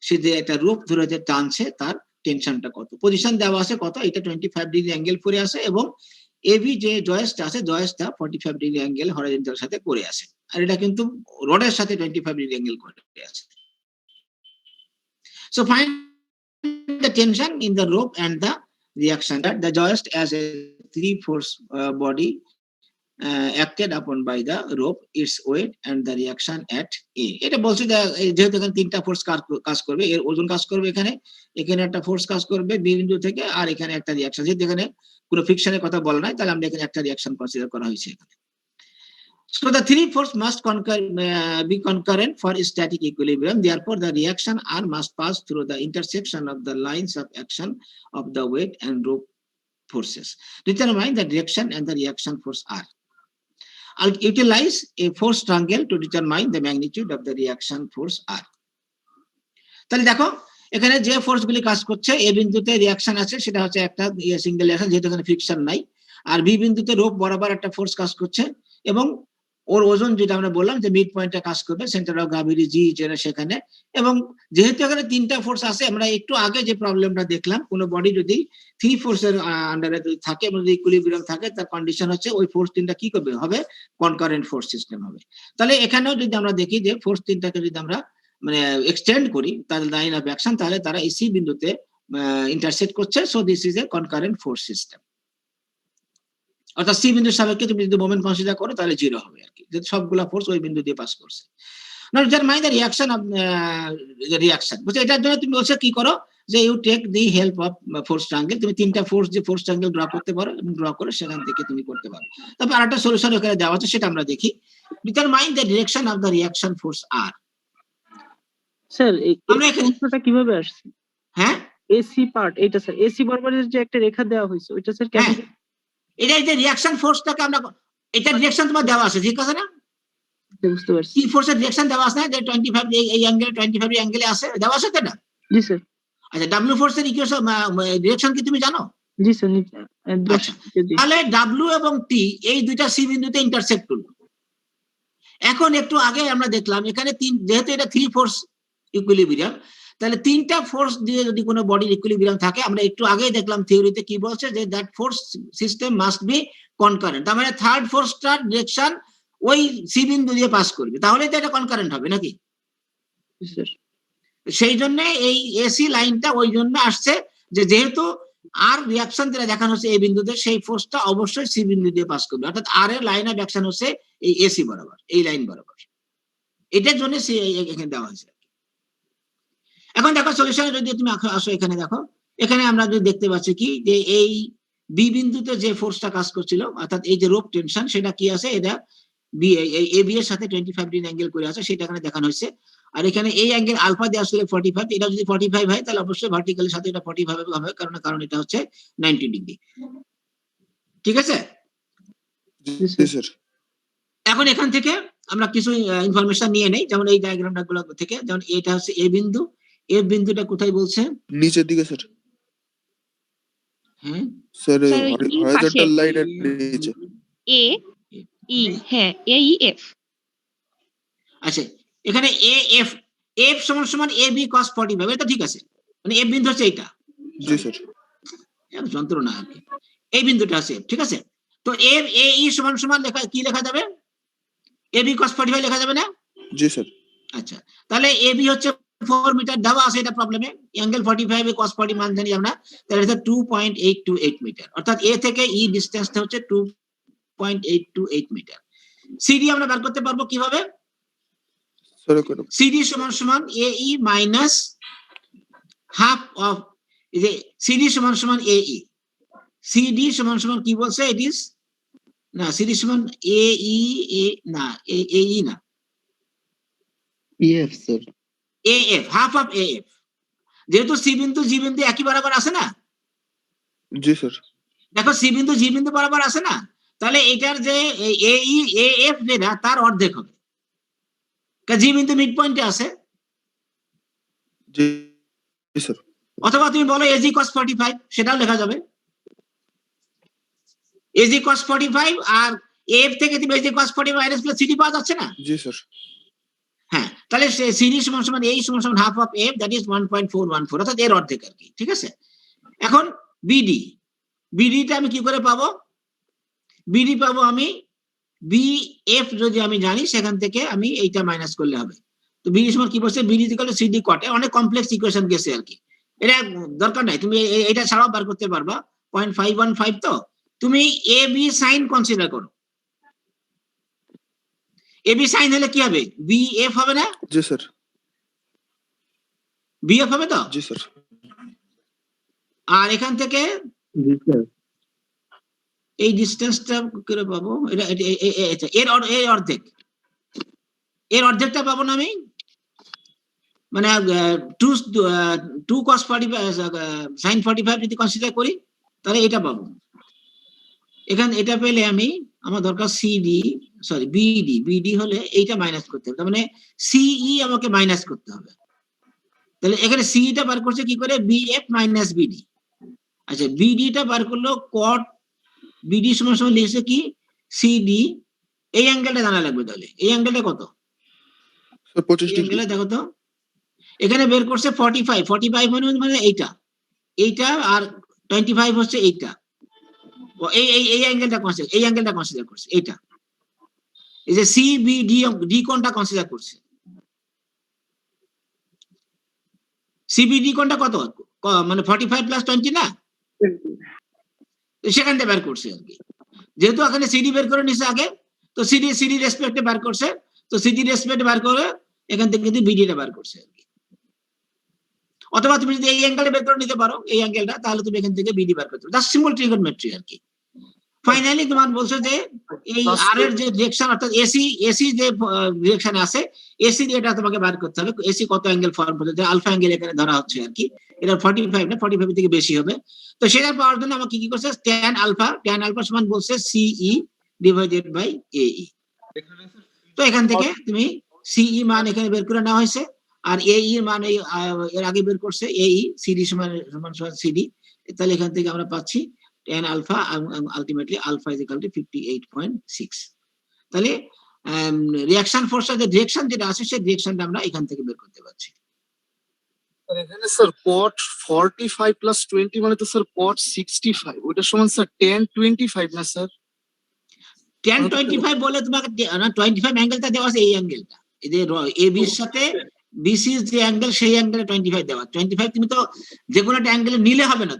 সে যে একটা রোপ ধরে যে টানছে তার টেনশনটা কত। পজিশন দেওয়া আছে কত, এটা 25 ডিগ্রি অ্যাঙ্গেল করে আছে, এবং এবি যে জয়েস্ট আছে জয়েস্টটা 45 ডিগ্রি অ্যাঙ্গেল হরাইজন্টাল সাথে করে আছে, আর এটা কিন্তু রডের সাথে 25 ডিগ্রি অ্যাঙ্গেল করে আছে। So find the tension in the rope and the reaction that the joist as a 3-force body acted upon by the rope, its weight and the reaction at A. এটা বলছে যে যেহেতু এখানে তিনটা force কাজ করবে, এর ওজন কাজ করবে, এখানে এখানে একটা ফোর্স কাজ করবে বি বিন্দু থেকে, আর এখানে একটা রিঅ্যাকশন, যেহেতু এখানে কোনো ফ্রিকশনের কথা বলা নাই, তাহলে আমরা এখানে একটা রিঅ্যাকশন কনসিডার করা হয়েছে এখানে। So the three force must be concurrent for static equilibrium. Therefore, the reaction R must pass through the intersection of the lines of action of the weight and rope forces. Determine the direction and the reaction force R. I'll utilize a force triangle to determine the magnitude of the reaction force R. তাহলে দেখো এখানে যে force গুলি কাজ করছে, এ বিন্দুতে reaction আছে, সেটা হচ্ছে একটা সিঙ্গেল রিঅ্যাকশন, যেহেতু এখানে ফ্রিকশন নাই। আর বি বিন্দুতে রোপ বরাবর একটা ফোর্স কাজ করছে, এবং ওর ওজন যেটা আমরা বললাম যে মিড পয়েন্টে কাজ করবে, সেন্টার অফ গ্র্যাভিটি জি যেটা সেখানে। এবং যেহেতু এখানে তিনটা ফোর্স আছে, আমরা একটু আগে যে প্রবলেমটা দেখলাম, কোনো বডি যদি 3 ফোর্সের আন্ডারে যদি থাকে এবং যদি ইকুইলিব্রিয়াম থাকে, তার কন্ডিশন হচ্ছে ওই ফোর্স তিনটা কি করবে, হবে কনকারেন্ট ফোর্স সিস্টেম হবে। তাহলে এখানেও যদি আমরা দেখি যে ফোর্স তিনটাকে যদি আমরা মানে এক্সটেন্ড করি তার লাইন অফ অ্যাকশন, তাহলে তারা এই সি বিন্দুতে ইন্টারসেক্ট করছে। So this is a concurrent force system. অর্থাৎ সি বিন্দুর সাপেক্ষে তুমি যদি মোমেন্ট কনসিডার করো তাহলে 0 হবে আর কি, যেহেতু সবগুলা ফোর্স ওই বিন্দু দিয়ে পাস করছে। Now determine the reaction of reaction. বলছে এটার জন্য তুমি বলছো কি করো, যে you take the help of force triangle. তুমি তিনটা ফোর্স যে ফোর্স ট্রায়াঙ্গেল ড্র করতে পারো, এবং ড্র করে সেখান থেকে তুমি করতে পারো। তারপর আরেকটা সলিউশন এখানে দেওয়া আছে, সেটা আমরা দেখি। Determine the direction of the reaction force আর। স্যার এই আমরা এখানে অংশটা কিভাবে আসছে? হ্যাঁ, এসি পার্ট এটা স্যার, এসি বরাবরের যে একটা রেখা দেওয়া হয়েছে ওইটা স্যার কেন? হ্যাঁ, এটা যে রিঅ্যাকশন ফোর্সটাকে আমরা, এটা ডিরেকশন তোমার দেওয়া আছে, ঠিক আছে না? বুঝতে পারছি। সি ফোর্সের ডিরেকশন দেওয়া আছে না, যে 25 এই অ্যাঙ্গেলে 25 অ্যাঙ্গেলে আছে, দেওয়া আছে তো না? জি স্যার। আচ্ছা, ডাব্লিউ ফোর্সের ইকুয়েশন ডিরেকশন কি তুমি জানো? জি স্যার। আচ্ছা, তাহলে ডাব্লিউ এবং টি এই দুইটা সি বিন্দুতে ইন্টারসেক্ট করলো। এখন একটু আগে আমরা দেখলাম এখানে যেহেতু এটা 3 ফোর্স ইকুইলিব্রিয়াম, তাহলে তিনটা ফোর্স দিয়ে যদি কোনো বডির ইকুইলিব্রিয়াম থাকে, আমরা একটু আগেই দেখলাম থিওরিতে কি বলছে, যে that force system must be concurrent. তার মানে থার্ড ফোর্সটার ডিরেকশন ওই সি বিন্দু দিয়ে পাস করবে, তাহলে তো এটা কনকারেন্ট হবে নাকি? সেই জন্য এই এসি লাইনটা ওই জন্য আসছে, যে যেহেতু আর রিঅ্যাকশন যেটা দেখানো হচ্ছে এই বিন্দুতে, সেই ফোর্সটা অবশ্যই সি বিন্দু দিয়ে পাস করবে। অর্থাৎ আর এর লাইন অফ অ্যাকশন হচ্ছে এই এসি বরাবর, এই লাইন বরাবর। এটার জন্য এখানে দেওয়া হয়েছে। এখন দেখো সলিউশনে যদি তুমি আসো, এখানে দেখো, এখানে আমরা যদি দেখতে পাচ্ছি কি, যে এই বি বিন্দুতে যে ফোর্সটা কাজ করছিল, অর্থাৎ এই যে রোপ টেনশন, সেটা কি আছে, এটা বি এ বি এর সাথে 25 ডিগ্রি অ্যাঙ্গেল করে আছে, সেটা এখানে দেখানো হয়েছে। আর এখানে এই অ্যাঙ্গেল আলফা দেওয়া ছিল 45, এটা যদি 45 হয় তাহলে অবশ্যই ভার্টিক্যালের সাথে এটা 45 হবে, কারণ এটা হচ্ছে 90 ডিগ্রি। ঠিক আছে? এখন এখান থেকে আমরা কিছু ইনফরমেশন নিয়ে নেই, যেমন এই ডায়াগ্রামটা গুলো থেকে, যেমন এটা হচ্ছে এ বিন্দু, এ বিন্দুটা কোথায় বলছে? নিচের দিকে স্যার। হ্যাঁ স্যার হরাইজন্টাল লাইনের নিচে এ ই, হ্যাঁ এ ই এফ। আচ্ছা, এখানে এ এফ, এফ সমান সমান এ বি cos 45, এটা ঠিক আছে, মানে এফ বিন্দু হচ্ছে এইটা। জি স্যার। যন্ত্রণা আর কি, এই বিন্দুটা আছে, ঠিক আছে? তো এফ এ ই সমান সমান কি লেখা যাবে? এ বি cos 45 লেখা যাবে না? জি স্যার। আচ্ছা, তাহলে এ বি হচ্ছে 4 মিটার দেওয়া আছে এটা প্রবলেমে, অ্যাঙ্গেল 45 এ cos 40 মান জানি আমরা, তাহলে এটা 2.828 মিটার। অর্থাৎ এ থেকে ই ডিসটেন্সটা হচ্ছে 2.828 মিটার। সিডি আমরা বের করতে পারবো কিভাবে? সিডি সমান সমান এ ই মাইনাস হাফ অফ, এই যে সিডি সমান সমান এ ই, সিডি সমান সমান কি বলছে, ইট ইজ না সিরিজ সমান এ ই এ না এ ই না EF sir A F half of A F, যেহেতু সি বিন্দু জি বিন্দু একই বরাবর আছে না, জি স্যার। দেখো সি বিন্দু জি বিন্দু বরাবর আছে না, তাহলে এটার যে এ ই এ এফ যেটা তার অর্ধেক হবে, কারণ জি বিন্দু মিড পয়েন্টে আছে। জি স্যার। অথবা তুমি বলো এজি কস 45, সেটাও লেখা যাবে। এজি কস 45 আর এফ থেকে তুমি এজি কস 45 মাইনাস প্লাস সিডি পাওয়া যাচ্ছে না? জি স্যার। হ্যাঁ, তাহলে সিডি সমান সমান এই সমান সমান half of F, that is 1.414, অর্থাৎ এর অর্ধেক আর কি। ঠিক আছে, এখন বিডি, বিডিটা আমি কি করে পাবো? বিডি পাবো আমি বি এফ যদি আমি জানি, সেখান থেকে আমি এইটা মাইনাস করলে হবে। তো বিডি সমান কি বলছে, বিডি ইকুয়াল টু সিডি কট, অনেক কমপ্লেক্স ইকুয়েশন গেছে আর কি, এটা দরকার নাই, তুমি এটা ছাড়াও বার করতে পারবা। 0.515, তো তুমি এ বি সাইন কনসিডার করো। এ বি সাইন হলে কি হবে, বি এফ হবে না? জি স্যার। বি এফ হবে তো? জি স্যার। আর এখান থেকে এই ডিসটেন্সটা করে পাবো, এটা এর অর্ধেক, এর অর্ধেকটা পাবো না আমি, মানে 2 cos 45 sin 45 যদি কনসিডার করি, তাহলে এটা পাবো। এখানে এটা পেলে আমি, আমার দরকার সিডি, সরি বিডি, বিডি হলে এইটা মাইনাস করতে হবে, তার মানে সিই আমাকে মাইনাস করতে হবে। তাহলে এখানে সিইটা বার করছে কি করে, বিএফ মাইনাস বিডি। আচ্ছা, বিডিটা বার করলো কট, বিডি সমান সমান লিখছে কি সিডি, এই অ্যাঙ্গেলটা জানা লাগবে। তাহলে এই অ্যাঙ্গেলটা কত? Sir 25 degree. অ্যাঙ্গেলটা দেখো তো, এখানে বের করছে 45, 45 মানে এইটা, এইটা আর 25 হচ্ছে এইটা, এই অ্যাঙ্গেলটা কনসিডার, এই অ্যাঙ্গেলটা কনসিডার করছে, এইটা এই যে সিবিডি, ডি কোণটা কনসিডার করছে। সিবিডি কোণটা কত, মানে 45 প্লাস 20 না, সেখান থেকে বের করছে আর কি। যেহেতু এখানে সিডি বের করে নিছে আগে, তো সিডি রেসপেক্টে বের করছে, তো সিডি রেসপেক্টে বের করে এখান থেকে কিন্তু বিডিটা বের করছে আর কি। অথবা তুমি যদি এই অ্যাঙ্গেলটা বের করে নিতে পারো, এই অ্যাঙ্গেলটা, তাহলে তুমি এখান থেকে বিডি বের করতে পারো। দ্যাটস সিম্পল ট্রিগোনোমেট্রি আর কি। ফাইনালি তোমার বলছে যে এই আর এর যে ডিরেকশন, অর্থাৎ এসি যে ডিরেকশনে আছে, এসি এটা তোমাকে বার করতে হবে, এসি কত অ্যাঙ্গেল ফর্ম করতে, আলফা অ্যাঙ্গেল এখানে ধরা হচ্ছে আর কি। এটা 45 না, 45 থেকে বেশি হবে। তো সেটা পাওয়ার জন্য আমাকে কি করছে, tan আলফা সমান বলছে সিই ডিভাইডেড বাই এই। তো এখান থেকে তুমি সিই মান এখানে বের করে নেওয়া হয়েছে, আর এই এর মান এর আগে বের করছে এই সিডি সমান সিডি। তাহলে এখান থেকে আমরা পাচ্ছি tan alpha, ultimately alpha is equal to 58.6. তাহলে রিঅ্যাকশন ফোর্সের যে ডিরেকশন যেটা আছে, সেই ডিরেকশনটা আমরা এখান থেকে বের করতে পারছি। এখানে স্যার cot 45 প্লাস 20 মানে তো স্যার cot 65, ওটা সমান স্যার tan 25 না স্যার? tan 25 বলে তোমাকে না, 25 অ্যাঙ্গেলটা দেওয়া আছে, এই অ্যাঙ্গেলটা, এই যে এবি এর সাথে বিসি যে অ্যাঙ্গেল, সেই অ্যাঙ্গেলে 25 দেওয়া। 25 তুমি তো যে কোনো একটা অ্যাঙ্গেলে নিলে হবে না,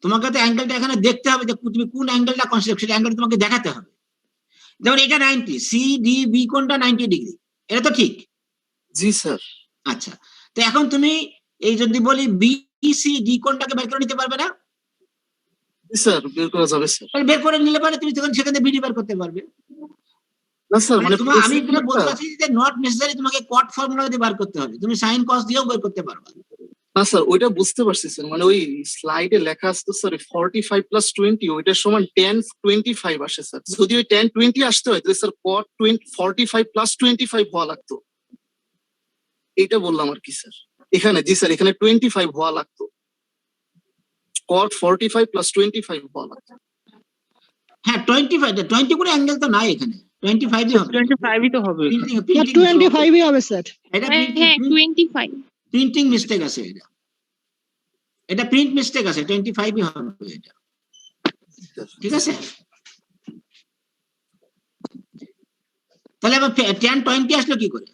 তোমাকে তো অ্যাঙ্গেলটা এখানে দেখতে হবে যে তুমি কোন অ্যাঙ্গেলটা কনসিডার, সেটা অ্যাঙ্গেল তোমাকে দেখাতে হবে। যেমন এটা 90, সিডিবি কোণটা 90 ডিগ্রি, এটা তো ঠিক? জি স্যার। আচ্ছা, তো এখন তুমি এই যদি বলি বিসিডি কোণটাকে বের করে নিতে পারবে না? জি স্যার, বের করা যাবে স্যার। তাহলে বের করে নিলে পারে তুমি তখন সেখানে বিডি বের করতে পারবে। না স্যার, মানে তোমার আমি এখানে বলতে চাচ্ছি যে নট নেসেসারি তোমাকে কট ফর্মুলা দিয়ে বার করতে হবে, তুমি সাইন কস দিয়েও বের করতে পারবে। না স্যার, ওইটা বুঝতে পারছি স্যার, মানে ওই স্লাইডে লেখা আছে তো স্যার 45 প্লাস 20 ওইটার সমান tan 25 আসে স্যার। যদি ওই tan 20 আসতে হয় তাহলে স্যার cot 45 প্লাস 25 হওয়া লাগতো, এইটা বললাম আর কি স্যার। এখানে জি স্যার, এখানে 25 হওয়া লাগতো, cot 45 প্লাস 25 হওয়া লাগতো। হ্যাঁ 20 করে অ্যাঙ্গেল তো নাই এখানে, 25ই হবে, 25ই তো হবে। 25ই হবে স্যার। এটা হ্যাঁ 25 প্রিন্টিং মিস্টেক আছে, এটা প্রিন্ট মিস্টেক আছে, 25ই হবে এটা। ঠিক আছে, তাহলে আবার tan 20 আসলো কি করে?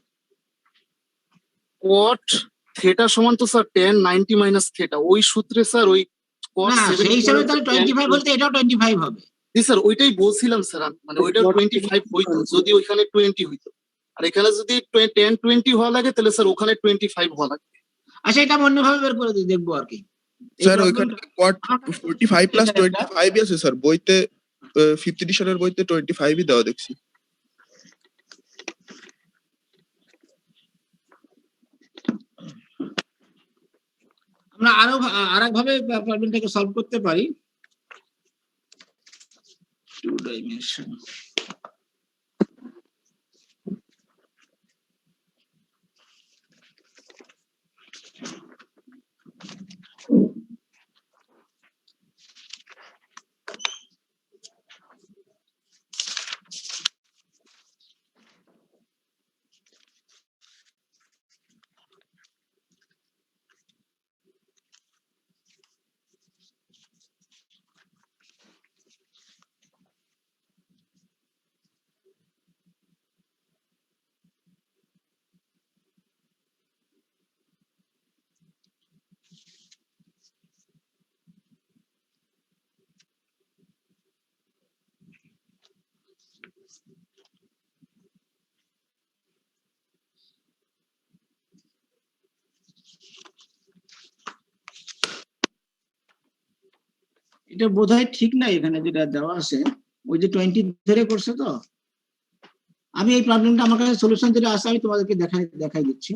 cot থিটা সমান তো স্যার tan 90 মাইনাস থিটা, ওই সূত্রে স্যার ওই cot না, সেই হিসাবে তাহলে 25 বলতে এটাও 25 হবে। জি স্যার, ওইটাই বলছিলাম স্যার, মানে ওইটা 25 হইতো যদি ওইখানে 20 হইতো, আর এখানে যদি tan 20 হওয়া লাগে তাহলে স্যার ওখানে 25 হওয়া লাগবে। আচ্ছা, এটা আমি অন্যভাবে বের করে দেখবো আর কি। স্যার ওইখানে cot 45 প্লাস 25 আছে স্যার, বইতে ফিফথ এডিশনের বইতে 25ই দেওয়া দেখছি। আমরা আরেক ভাবে প্রবলেমটাকে সলভ করতে পারি। 2 ডাইমেনশন। এটা বোধহয় ঠিক না, এখানে যেটা দেওয়া আছে ওই যে 20 ধরে করছে। তো আমি এই প্রবলেমটা, আমার কাছে সলিউশন যেটা আছে আমি তোমাদেরকে দেখাই দিচ্ছি।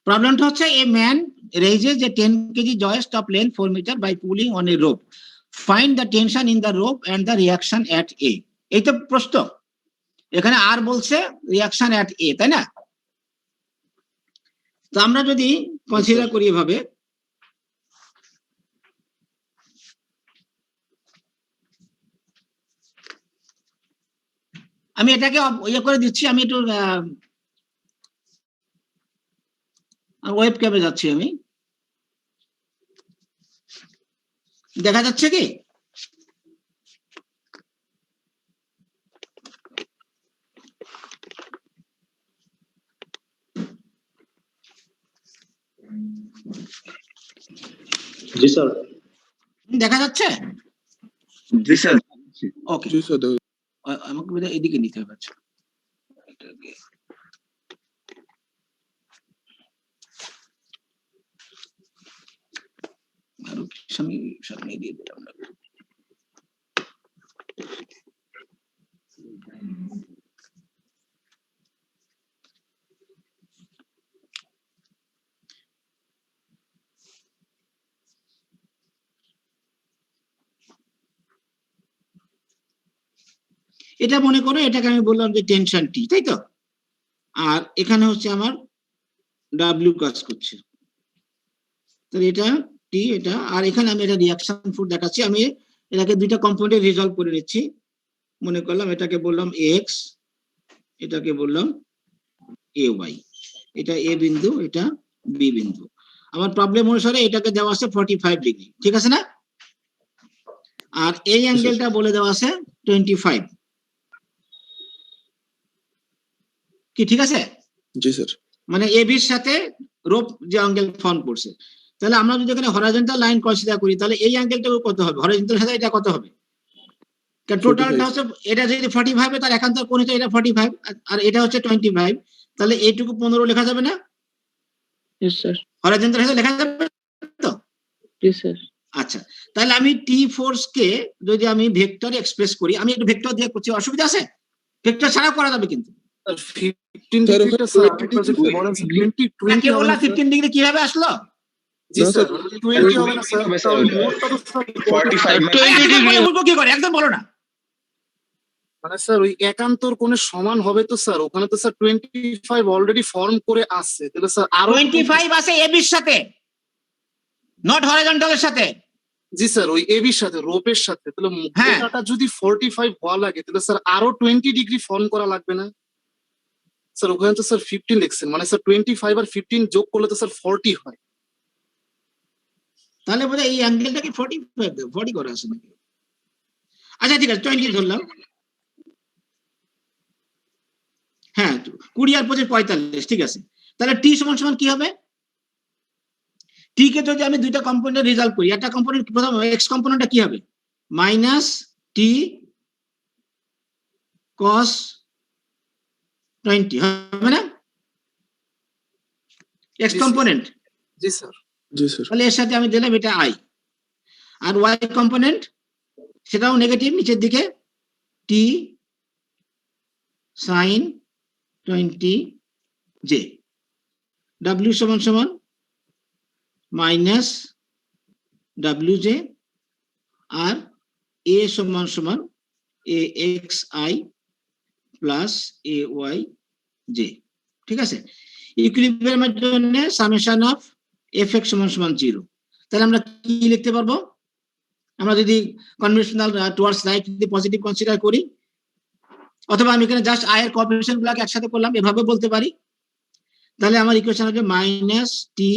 প্রবলেমটা হচ্ছে a man raises a 10 kg joist of length 4 meter by pulling on a rope. Find the tension in the rope and the reaction at A. এই তো প্রশ্ন। এখানে আর বলছে রিয়াকশন at A, তাই না? তো আমরা যদি কনসিডার করি এভাবে, আমি এটাকে ইয়ে করে দিচ্ছি, আমি একটু ওয়েব ক্যামে যাচ্ছি, আমি দেখা যাচ্ছে কি? জি স্যার। দেখা যাচ্ছে? জি স্যার। ওকে, জি স্যার। আমাকে বোধহয় এদিকে নিতে হবে। আচ্ছা, এটাকে আরো সামনে দিয়ে দিলাম না। এটা মনে করো, এটাকে আমি বললাম যে টেনশন টি, তাই তো? আর এখানে হচ্ছে আমার ডাব্লিউ কাজ করছে, তাহলে এটা টি, এটা, আর এখানে আমি এটা রিয়াকশন ফুড দেখাচ্ছি। আমি এটাকে দুইটা কম্পোনেন্টে রিজলভ করে নিচ্ছি। মনে করলাম এটাকে বললাম এক্স, এটাকে বললাম এ ওয়াই, এটা এ বিন্দু, এটা বি বিন্দু। আমার প্রবলেম অনুসারে এটাকে দেওয়া আছে 45 ডিগ্রি, ঠিক আছে না? আর এই অ্যাঙ্গেলটা বলে দেওয়া আছে 25, কি ঠিক আছে? জি স্যার। মানে এ বির সাথে রোপ যে অ্যাঙ্গেল ফর্ম করছে, তাহলে আমরা যদি এখানে হরাইজন্টাল লাইন কনসিডার করি, তাহলে এই অ্যাঙ্গেলটা কত হবে? হরাইজন্টালের সাথে এটা কত হবে? টোটালটা হচ্ছে, এটা যদি 45 হয় তার একান্তর কোণ হচ্ছে এটা 45, আর এটা হচ্ছে 25, তাহলে এইটুকু 15 লেখা যাবে না? Yes, sir. হরাইজন্টালের সাথে লেখা যাবে তো? Yes, sir. আচ্ছা, তাহলে আমি টি ফোর্স কে যদি আমি ভেক্টরে এক্সপ্রেস করি, আমি একটু ভেক্টর দিয়ে করছি, অসুবিধা আছে? ভেক্টর ছাড়াও করা যাবে কিন্তু। 15 ডিগ্রিটা স্যার বলেন 20 কে বললা 15 ডিগ্রি কিভাবে আসলো? জি স্যার 20 হবে না স্যার, তাহলে মোটটা তো 45 20 ডিগ্রি কি করে একদম বলো না। মানে স্যার ওই একান্তর কোণের সমান হবে তো স্যার, ওখানে তো স্যার 25 অলরেডি ফর্ম করে আছে, তাহলে স্যার আরো 25 আছে এ বির সাথে, নট হরাইজন্টালের সাথে। জি স্যার ওই এবির সাথে, রোপের সাথে, তাহলে হ্যাঁ। মোটাটা যদি 45 হওয়া লাগে তাহলে স্যার আরো 20 ডিগ্রি ফর্ম করা লাগবে না স্যার? ওখানে তো স্যার 15 লিখছেন, মানে স্যার 25 আর 15 যোগ করলে তো স্যার 40 হয়। তাহলে বোধহয় এই অ্যাঙ্গেলটাকে 40 করা আছে নাকি? আচ্ছা ঠিক আছে, 20 ধরলাম। হ্যাঁ, 20 আর 25 45, ঠিক আছে। তাহলে টি সমান সমান কি হবে? টি কে যদি আমি দুইটা কম্পোনেন্টে রিজলভ করি, একটা কম্পোনেন্ট, প্রথম এক্স কম্পোনেন্টটা কি হবে? মাইনাস টি কস 20 হবে না? X component. জি স্যার। জি স্যার। তাহলে এর সাথে আমি দিলাম এটা আই, আর ওয়াই কম্পোনেন্ট সেটাও নেগেটিভ নিচের দিকে, টি সাইন 20 জে, ডাব্লিউ সমান সমান মাইনাস ডাব্লিউ জে, আর এ সমান সমান A X I plus A Y J. ঠিক আছে, ইকুইলিব্রিয়ামের জন্য সামেশন অফ এফ এক্স সমান সমান 0। তাহলে আমরা কি লিখতে পারবো? আমরা যদি কনভেনশনাল টুয়ার্ডস রাইট যদি পজিটিভ কনসিডার করি, অথবা আমি এখানে জাস্ট আই এর কোএফিসিয়েন্ট গুলোকে একসাথে করলাম, এভাবে বলতে পারি। তাহলে আমার ইকুয়েশন হবে মাইনাস টি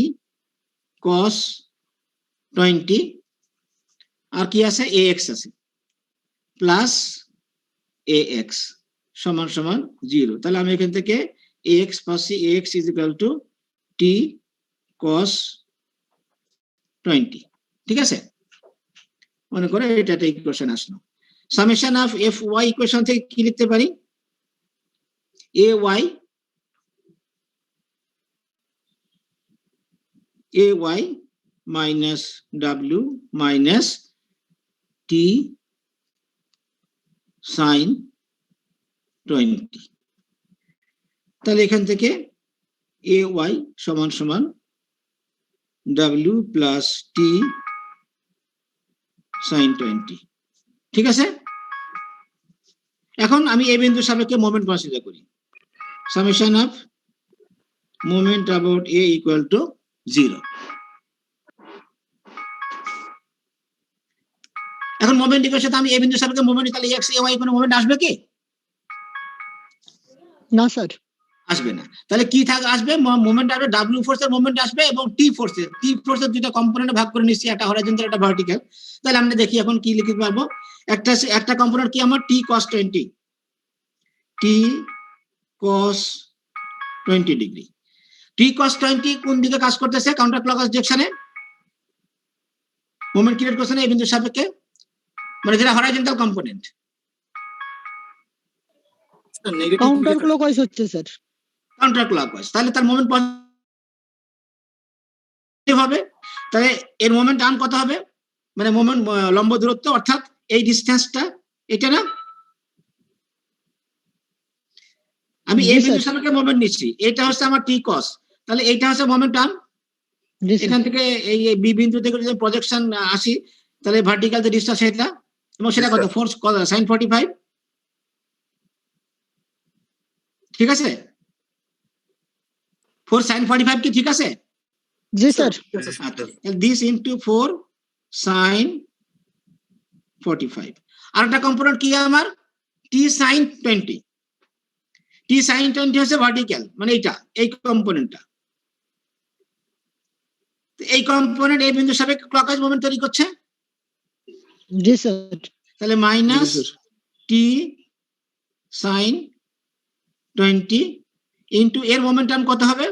কস 20, আর কি আছে এ এক্স আছে, প্লাস এ এক্স সমান সমান 0। তাহলে আমি এখান থেকে এ এক্স পাচ্ছি A X is equal to T cos 20। ঠিক আছে, মনে করে এটা একটা ইকুয়েশন আসলো। Summation of F Y equation থেকে কি লিখতে পারি? A Y minus W minus T sine 20। তাহলে এখান থেকে এ ওয়াই সমান সমান ডাব্লিউ প্লাস টি সাইন 20। ঠিক আছে, এখন আমি এই বিন্দুর সাপেক্ষে মোমেন্ট কনসিডার করি। Summation of moment about a equal to 0। এখন মোমেন্ট ইকুয়েশন আমি এই বিন্দুর সাপেক্ষে মোমেন্ট, তাহলে এক্স এ ওয়াই কোনো মোমেন্ট আসবে কি? না স্যার। আসবে না। তাহলে কি আসবে? মোমেন্ট আসবে ডাব্লিউ ফোর্সের মোমেন্ট আসবে এবং টি ফোর্সের দুইটা কম্পোনেন্টে ভাগ করে নিচ্ছি, একটা হরাইজন্টাল একটা ভার্টিক্যাল। তাহলে আমরা দেখি এখন কি লিখতে পারবো। একটা কম্পোনেন্ট কি আমার টি কস 20, টি কস 20 ডিগ্রি। টি কস 20 কোন দিকে কাজ করতেছে? কাউন্টার ক্লকওয়াইজ ডিরেকশনে মোমেন্ট ক্রিয়েট করছে না এই বিন্দুর সাপেক্ষে, মানে যেটা হরাইজন্টাল কম্পোনেন্ট। কাউন্টার ক্লকওয়াইজ হচ্ছে স্যার। কাউন্টার ক্লকওয়াইজ, তাহলে তার মোমেন্ট পজিটিভ হবে। তাহলে এর মোমেন্ট আর্ম কত হবে? মানে মোমেন্ট লম্ব দূরত্ব, অর্থাৎ এই ডিসটেন্সটা, এটা না, আমি এই বিন্দুর সাপেক্ষে মোমেন্ট নিচ্ছি, এটা হচ্ছে আমার টি কস, তাহলে এইটা হচ্ছে মোমেন্ট আর্ম। এখান থেকে এই বি বিন্দু থেকে যদি প্রজেকশন আসি, তাহলে ভার্টিক্যাল যে ডিসটেন্স সেটা, এবং সেটা কত? Force sine 45। ঠিক আছে, 4 sin 45 কি ঠিক আছে? জি স্যার। This into 4 sin 45। আরেকটা কম্পোনেন্ট কি আমার? টি sin 20। টি sin 20 হচ্ছে ভার্টিক্যাল, মানে এইটা, এই কম্পোনেন্টটা। এই কম্পোনেন্ট এই বিন্দুর সাপেক্ষে ক্লকওয়াইজ মোমেন্ট তৈরি করছে। জি স্যার। তাহলে মাইনাস টি sin 20 ইনটু এর মোমেন্টাম কত হবে?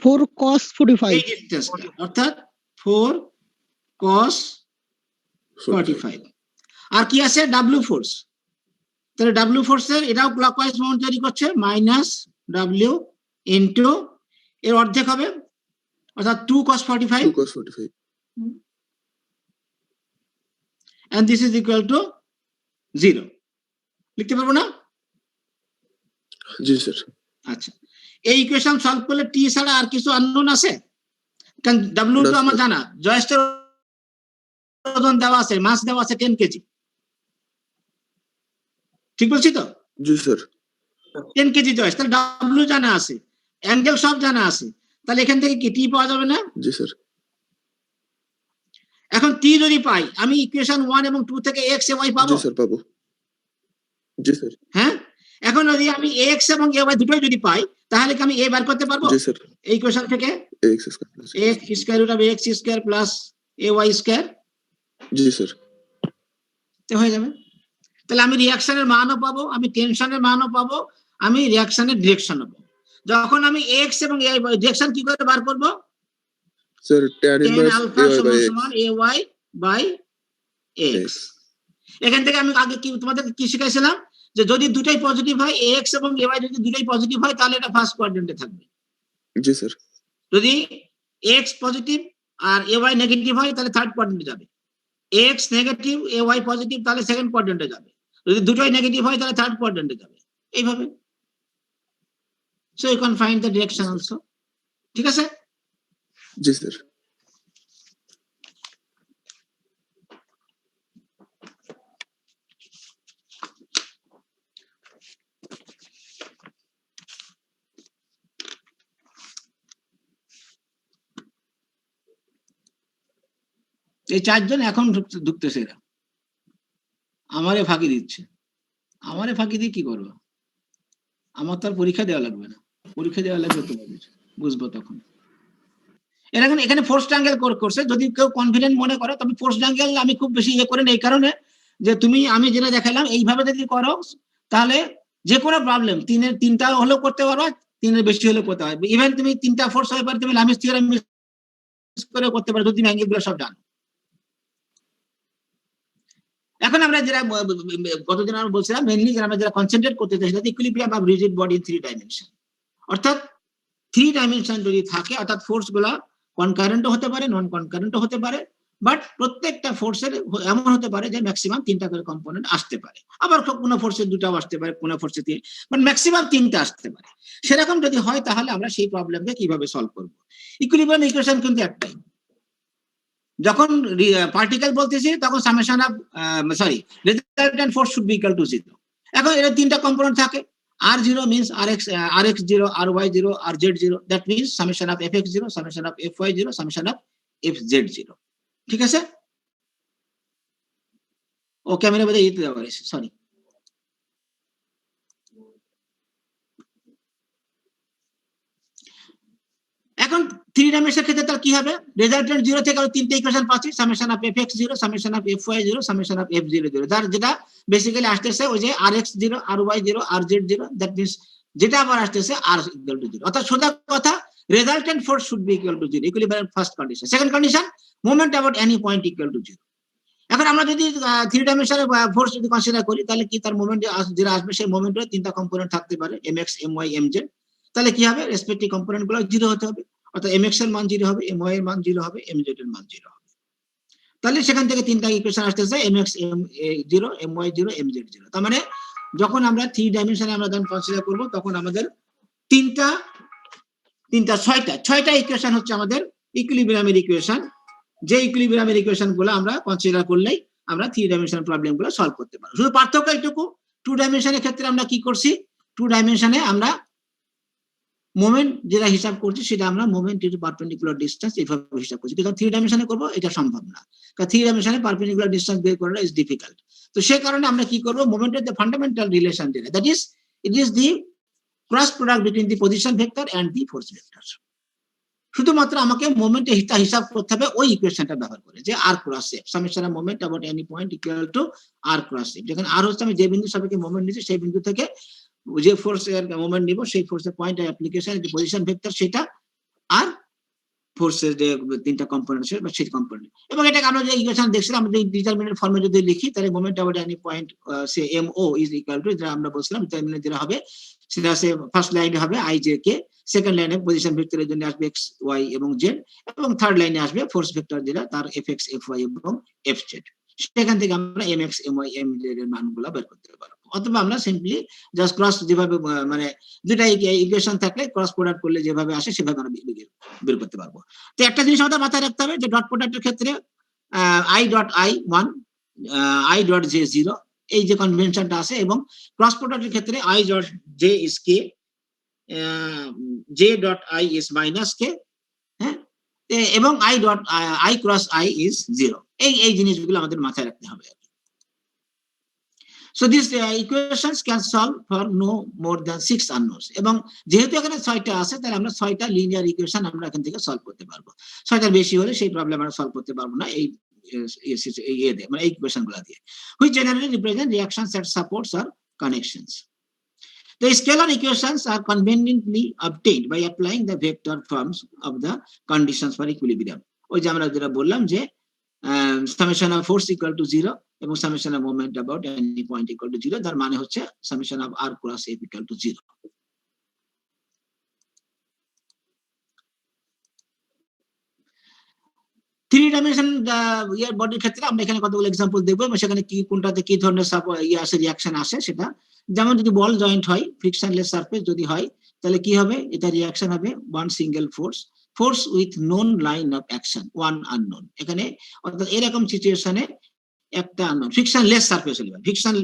4 cos 45। এই ডিসটেন্সটা, অর্থাৎ 4 cos 45। আর কি আছে? W force. তাহলে ডাব্লিউ ফোর্সের এটাও ক্লকওয়াইজ মোমেন্ট তৈরি করছে, মাইনাস ডাব্লিউ ইনটু এর অর্ধেক হবে, অর্থাৎ 2 cos 45, and this is equal to 0। লিখতে পারবো না? জি স্যার। আচ্ছা, এই ইকুয়েশন সলভ করলে টি ছাড়া আর কিছু আননোন আছে? কারণ ডাব্লিউ তো আমার জানা, জয়েস্টের ওজন দেওয়া আছে, মাস দেওয়া আছে 10 কেজি। ঠিক বলছি তো? জি স্যার। 10 কেজি জয়েস্ট, তাহলে ডাব্লিউ জানা আছে, অ্যাঙ্গেল সব জানা আছে, তাহলে এখান থেকে কি টি পাওয়া যাবে না? জি স্যার। এখন টি যদি পাই, আমি ইকুয়েশন 1 এবং 2 থেকে এক্স এ ওয়াই পাবো। জি স্যার, পাবো। জি স্যার। হ্যাঁ, এখন যদি আমি এক্স এবং এ ওয়াই দুটোই যদি পাই, তাহলে কি আমি এ বার করতে পারবো? জি স্যার। এই ইকুয়েশন থেকে X square root of X square plus A Y square. জি স্যার। তো হয়ে যাবে। তাহলে আমি রিঅ্যাকশনের মানও পাবো, আমি টেনশনের মানও পাবো, আমি রিঅ্যাকশনের ডিরেকশনও পাবো। যখন আমি এক্স এবং এ ওয়াই ডিরেকশন কি করে বার করব? Sir tan tan inverse alpha ay by সমান এ ওয়াই বাই এক্স। এখান থেকে আমি আগে কি তোমাদেরকে কি শিখাইছিলাম, যে যদি দুটোই পজিটিভ হয়, এক্স এবং এ ওয়াই যদি দুটোই পজিটিভ হয়, তাহলে এটা ফার্স্ট কোয়াড্রেন্টে থাকবে। জি স্যার। যদি এক্স পজিটিভ আর এ ওয়াই নেগেটিভ হয় তাহলে থার্ড কোয়াড্রেন্টে যাবে, X negative A Y positive তাহলে সেকেন্ড কোয়াড্রেন্টে যাবে, যদি দুটোই নেগেটিভ হয় তাহলে থার্ড কোয়াড্রেন্টে যাবে, এইভাবে। So you can find the direction also, ঠিক আছে? জি স্যার। এই চারজন এখন ঢুকতেছে, এরা আমারে ফাঁকি দিচ্ছে, আমারে ফাঁকি দিয়ে কি করবো? আমার তো আর পরীক্ষা দেওয়া লাগবে না, পরীক্ষা দেওয়া লাগবে তোমাদের, বুঝবো তখন। এরা এখন এখানে ফোর্স ট্রায়াঙ্গেল করছে, যদি কেউ কনফিডেন্ট মনে করো তবে ফোর্স ট্রায়াঙ্গেল আমি খুব বেশি ইয়ে করি না, এই কারণে যে তুমি আমি যেটা দেখালাম এইভাবে যদি করো তাহলে যে কোনো প্রবলেম তিনটা হলেও করতে পারো, তিনের বেশি হলেও করতে পারবে। ইভেন তুমি তিনটা ফোর্স হয়ে পারে তুমি লামিস থিওরেম মিস করে করতে পারো যদি তুমি অ্যাঙ্গেলগুলো সব জানো। এখন আমরা যেটা গতদিন আমরা বলছিলাম মেইনলি আমরা যারা কনসেন্ট্রেট করতে চাই সেটা equilibrium of rigid body in 3 dimension, অর্থাৎ 3 ডাইমেনশন যদি থাকে, অর্থাৎ ফোর্স গুলা কনকারেন্টও হতে পারে, নন কনকারেন্টও হতে পারে, বাট প্রত্যেকটা ফোর্সের এমন হতে পারে যে ম্যাক্সিমাম 3টা করে কম্পোনেন্ট আসতে পারে, আবার কোনো ফোর্সের 2টাও আসতে পারে, কোনো ফোর্সে 3, বাট ম্যাক্সিমাম 3টা আসতে পারে। সেরকম যদি হয় তাহলে আমরা সেই প্রবলেমকে কিভাবে সলভ করব? ইকুইলিব্রিয়াম ইকুয়েশন কিন্তু একটাই, যখন পার্টিকেল বলতেছি তখন summation of resultant force should be equal to 0। এখন এর 3টা কম্পোনেন্ট থাকে, r0 means rx0, ry0, rz0, that means summation of fx0, summation of fy0, summation of fz0, ঠিক আছে? ও ক্যামেরা বোধহয় দিতে দেওয়া হয়েছে, সরি। এখন 3 ডাইমেনশনের ক্ষেত্রে তার কি হবে? রেজাল্টেন্ট 0 থেকে আরো 3টে ইকুয়েশন পাচ্ছি, summation of fx0, summation of fy0, summation of f00, যার যেটা বেসিক্যালি আসতেছে ওই যে rx0, ry0, rz0, that means যেটা আবার আসতেছে r ইকুয়াল টু 0, অর্থাৎ সোজা কথা resultant force should be equal to 0, equilibrium first condition. Second condition, moment about any point equal to 0। এখন আমরা যদি 3 ডাইমেনশনের ফোর্স যদি কনসিডার করি তাহলে কি তার মোমেন্ট যেটা আসবে সেই মোমেন্টের 3টা কম্পোনেন্ট থাকতে পারে, mx, my, mz, তাহলে কি হবে? রেসপেক্টিভ কম্পোনেন্ট গুলো 0 হতে হবে, অর্থাৎ mx এর মান 0 হবে, my এর মান 0 হবে, mz এর মান 0 হবে। তাহলে সেখান থেকে 3টা ইকুয়েশন আসতেছে, mx 0, my 0, mz 0। তার মানে যখন আমরা 3 ডাইমেনশনে আমরা যখন কনসিডার করব তখন আমাদের 6টা ইকুয়েশন হচ্ছে আমাদের ইকুইলিব্রিয়ামের ইকুয়েশন, যে ইকুইলিব্রিয়ামের ইকুয়েশন গুলো আমরা কনসিডার করলেই আমরা 3 ডাইমেনশনাল প্রবলেম গুলো সলভ করতে পারবো। শুধু পার্থক্য এইটুকু, 2 ডাইমেনশনের ক্ষেত্রে আমরা কি করছি, 2 ডাইমেনশনে আমরা মোমেন্ট যেটা হিসাব করছি সেটা আমরা মোমেন্ট টু পারপেন্ডিকুলার ডিসটেন্স এইভাবে হিসাব করছি, কিন্তু 3 ডাইমেনশনে করব এটা সম্ভব না, কারণ 3 ডাইমেনশনে পারপেন্ডিকুলার ডিসটেন্স বের করাটা ইজ ডিফিকাল্ট। তো সেই কারণে আমরা কি করব, মোমেন্টের যে ফান্ডামেন্টাল রিলেশন যেটা, that is it is the cross product between the position vector and the force vector. শুধুমাত্র আমাকে মোমেন্টে হিসাব করতে হবে ওই ইকুয়েশনটা ব্যবহার করে, যে r cross f, summation of moment about any point equal two r cross f, যেখানে r হচ্ছে আমি যে বিন্দু সাপেক্ষে মোমেন্ট নিচ্ছি সেই বিন্দু থেকে যে ফোর্স এর মোমেন্ট নিব সেই ফোর্সের পয়েন্ট অ্যাপ্লিকেশন যে পজিশন ভেক্টর সেটা, আর ফোর্সের যে 3টা কম্পোনেন্ট আছে বা সেই কম্পোনেন্ট। এবং এটাকে আমরা যে ইকুয়েশন দেখছিলাম আমরা যদি ডিটারমিনেন্ট ফর্মে যদি লিখি তাহলে moment about any point say mo is equal two, যেটা আমরা বলছিলাম ডিটারমিনেন্ট যেটা হবে সেটা আছে ফার্স্ট লাইনে হবে i j k, সেকেন্ড লাইনে পজিশন ভেক্টরের জন্য আসবে x y এবং z, এবং থার্ড লাইনে আসবে ফোর্স ভেক্টর যেটা তার fx fy এবং fz। সেখান থেকে আমরা mx my mz এর মানগুলো বের করতে পারবো, অথবা আমরা সিম্পলি জাস্ট ক্রস যেভাবে মানে দুইটা ইকুয়েশন থাকলে ক্রস প্রোডাক্ট করলে যেভাবে আসে সেভাবে আমরা বের করতে পারবো। তো একটা জিনিস আমাদের মাথায় রাখতে হবে যে ডট প্রোডাক্টের ক্ষেত্রে i dot i 1, i dot j 0 এই যে কনভেনশনটা আছে, এবং ক্রস প্রোডাক্টের ক্ষেত্রে i dot j is k, j dot i is minus k, হ্যাঁ, এবং i ক্রস i is 0। এই জিনিসগুলো আমাদের মাথায় রাখতে হবে। So these equations can solve for no more than 6 unknowns, এবং যেহেতু এখানে 6টা আছে তাহলে আমরা 6টা লিনিয়ার ইকুয়েশন আমরা এখান থেকে সলভ করতে পারবো। 6টার বেশি হলে সেই প্রবলেম আমরা সলভ করতে পারবো না এই মানে এই ইকুয়েশনগুলো দিয়ে, which generally represent reactions that supports or connections. The scalar equations are conveniently obtained by applying the vector forms of the conditions for equilibrium. ওই যে আমরা যেটা বললাম যে summation of force equal to 0 এবং summation of moment about any point equal to 0, তার মানে হচ্ছে summation of r cross f equal to 0। 3 dimension ইয়ার বডির ক্ষেত্রে আমরা এখানে কতগুলো এক্সাম্পল দেখবো এবং সেখানে কি কোনটাতে কি ধরনের আসে রিয়াকশন আসে সেটা। যেমন যদি বল জয়েন্ট হয়, ফ্রিকশনলেস সারফেস যদি হয়, তাহলে কি হবে? এটা রিয়াকশন হবে one single force with known line of action, one unknown. এখানে অর্থাৎ এরকম সিচুয়েশনে একটা আননোন ফ্রিকশনলেস সারফেস হলে ফ্রিকশন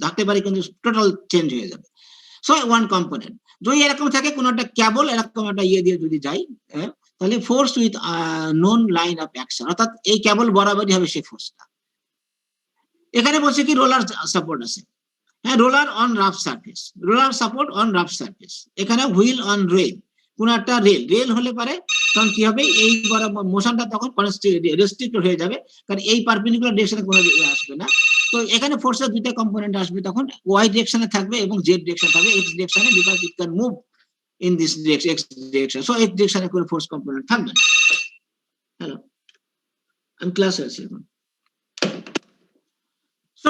থাকতে পারে কিন্তু টোটাল চেঞ্জ হয়ে যাবে। সো ওয়ান কম্পোনেন্ট যদি এরকম থাকে, কোনো একটা কেবল এরকম একটা ইয়ে দিয়ে যদি যাই, তাহলে force with known line of action, অর্থাৎ এই কেবল বরাবরই হবে সেই ফোর্সটা। এখানে বলছে কি রোলার সাপোর্ট আছে, হ্যাঁ, roller on rough surface, roller support on rough surface. এখানে হুইল অন রেল, কোন একটা রেল হলে পারে তখন কি হবে? এই বরাবর মোশনটা তখন রেস্ট্রিক্টেড হয়ে যাবে, কারণ এই পারপেন্ডিকুলার ডিরেকশনে কোনো আসবে না। তো এখানে ফোর্সের দুইটা কম্পোনেন্ট আসবে, তখন ওয়াই ডিরেকশনে থাকবে এবং জেড ডিরেকশন থাকবে। এক্স ডিরেকশনে, because it can move in this direction, x direction, so x direction এ কোনো ফোর্স কম্পোনেন্ট থাকবে না। হ্যালো, আমি ক্লাসে আছি এখন। সো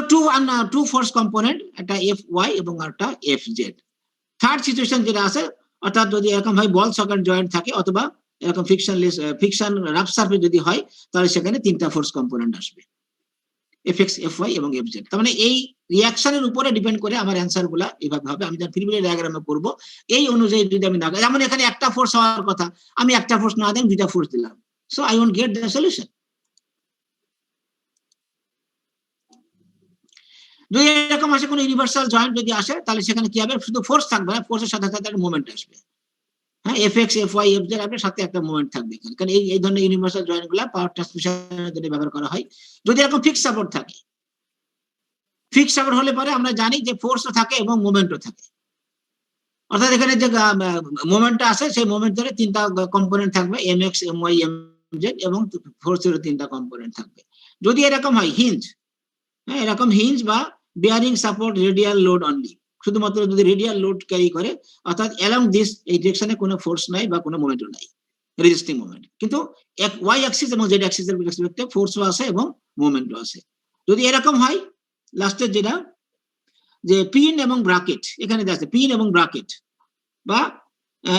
টু ফোর্স কম্পোনেন্ট, একটা এফ ওয়াই এবং একটা এফ জেড। থার্ড সিচুয়েশন যেটা আছে, অর্থাৎ যদি এরকম হয় বল সকেট জয়েন্ট থাকে অথবা এরকম ফ্রিকশন রাফ সারফেস যদি হয়, তাহলে সেখানে 3টা ফোর্স কম্পোনেন্ট আসবে, এফ এক্স, এফ ওয়াই এবং এফ জেড। তার মানে এই রিয়াকশনের উপরে ডিপেন্ড করে আমার অ্যান্সার গুলা এভাবে হবে। আমি যখন ফ্রি বডি ডায়াগ্রামে করবো এই অনুযায়ী যদি আমি না, যেমন এখানে একটা ফোর্স হওয়ার কথা, আমি একটা ফোর্স না দিলাম, 2টা ফোর্স দিলাম, so I won't get the solution. যদি এরকম আসে কোনো ইউনিভার্সাল জয়েন্ট যদি আসে, তাহলে সেখানে কি হবে? শুধু ফোর্স থাকবে না, ফোর্সের সাথে সাথে একটা মোমেন্ট আসবে, হ্যাঁ, F X, F Y, F Z আপনার সাথে একটা মোমেন্ট থাকবে এখানে। কারণ এই ধরনের ইউনিভার্সাল জয়েন্ট গুলা পাওয়ার ট্রান্সমিশনের জন্য ব্যবহার করা হয়। যদি এরকম ফিক্স সাপোর্ট থাকে, ফিক্স সাপোর্ট হলে পরে আমরা জানি যে ফোর্সও থাকে এবং মোমেন্টও থাকে, অর্থাৎ এখানে যে মোমেন্টটা আছে সেই মোমেন্ট ধরে 3টা কম্পোনেন্ট থাকবে, M X, M Y, M Z, এবং ফোর্সেরও 3টা কম্পোনেন্ট থাকবে। যদি এরকম হয় হিঞ্জ, হ্যাঁ, এরকম হিঞ্জ বা bearing support radial load only, শুধুমাত্র যদি রেডিয়াল লোড ক্যারি করে, অর্থাৎ অ্যালং দিস এই ডিরেকশনে কোনো ফোর্স নাই বা কোনো মোমেন্টও নাই, রেজিস্টিং মোমেন্ট, কিন্তু ওয়াই অ্যাক্সিস এবং জেড অ্যাক্সিসের রেসপেক্টে ফোর্সও আছে এবং মোমেন্টও আছে। যদি এরকম হয়, লাস্টের যেটা যে পিন এবং ব্রাকেট, এখানে আছে পিন এবং ব্রাকেট বা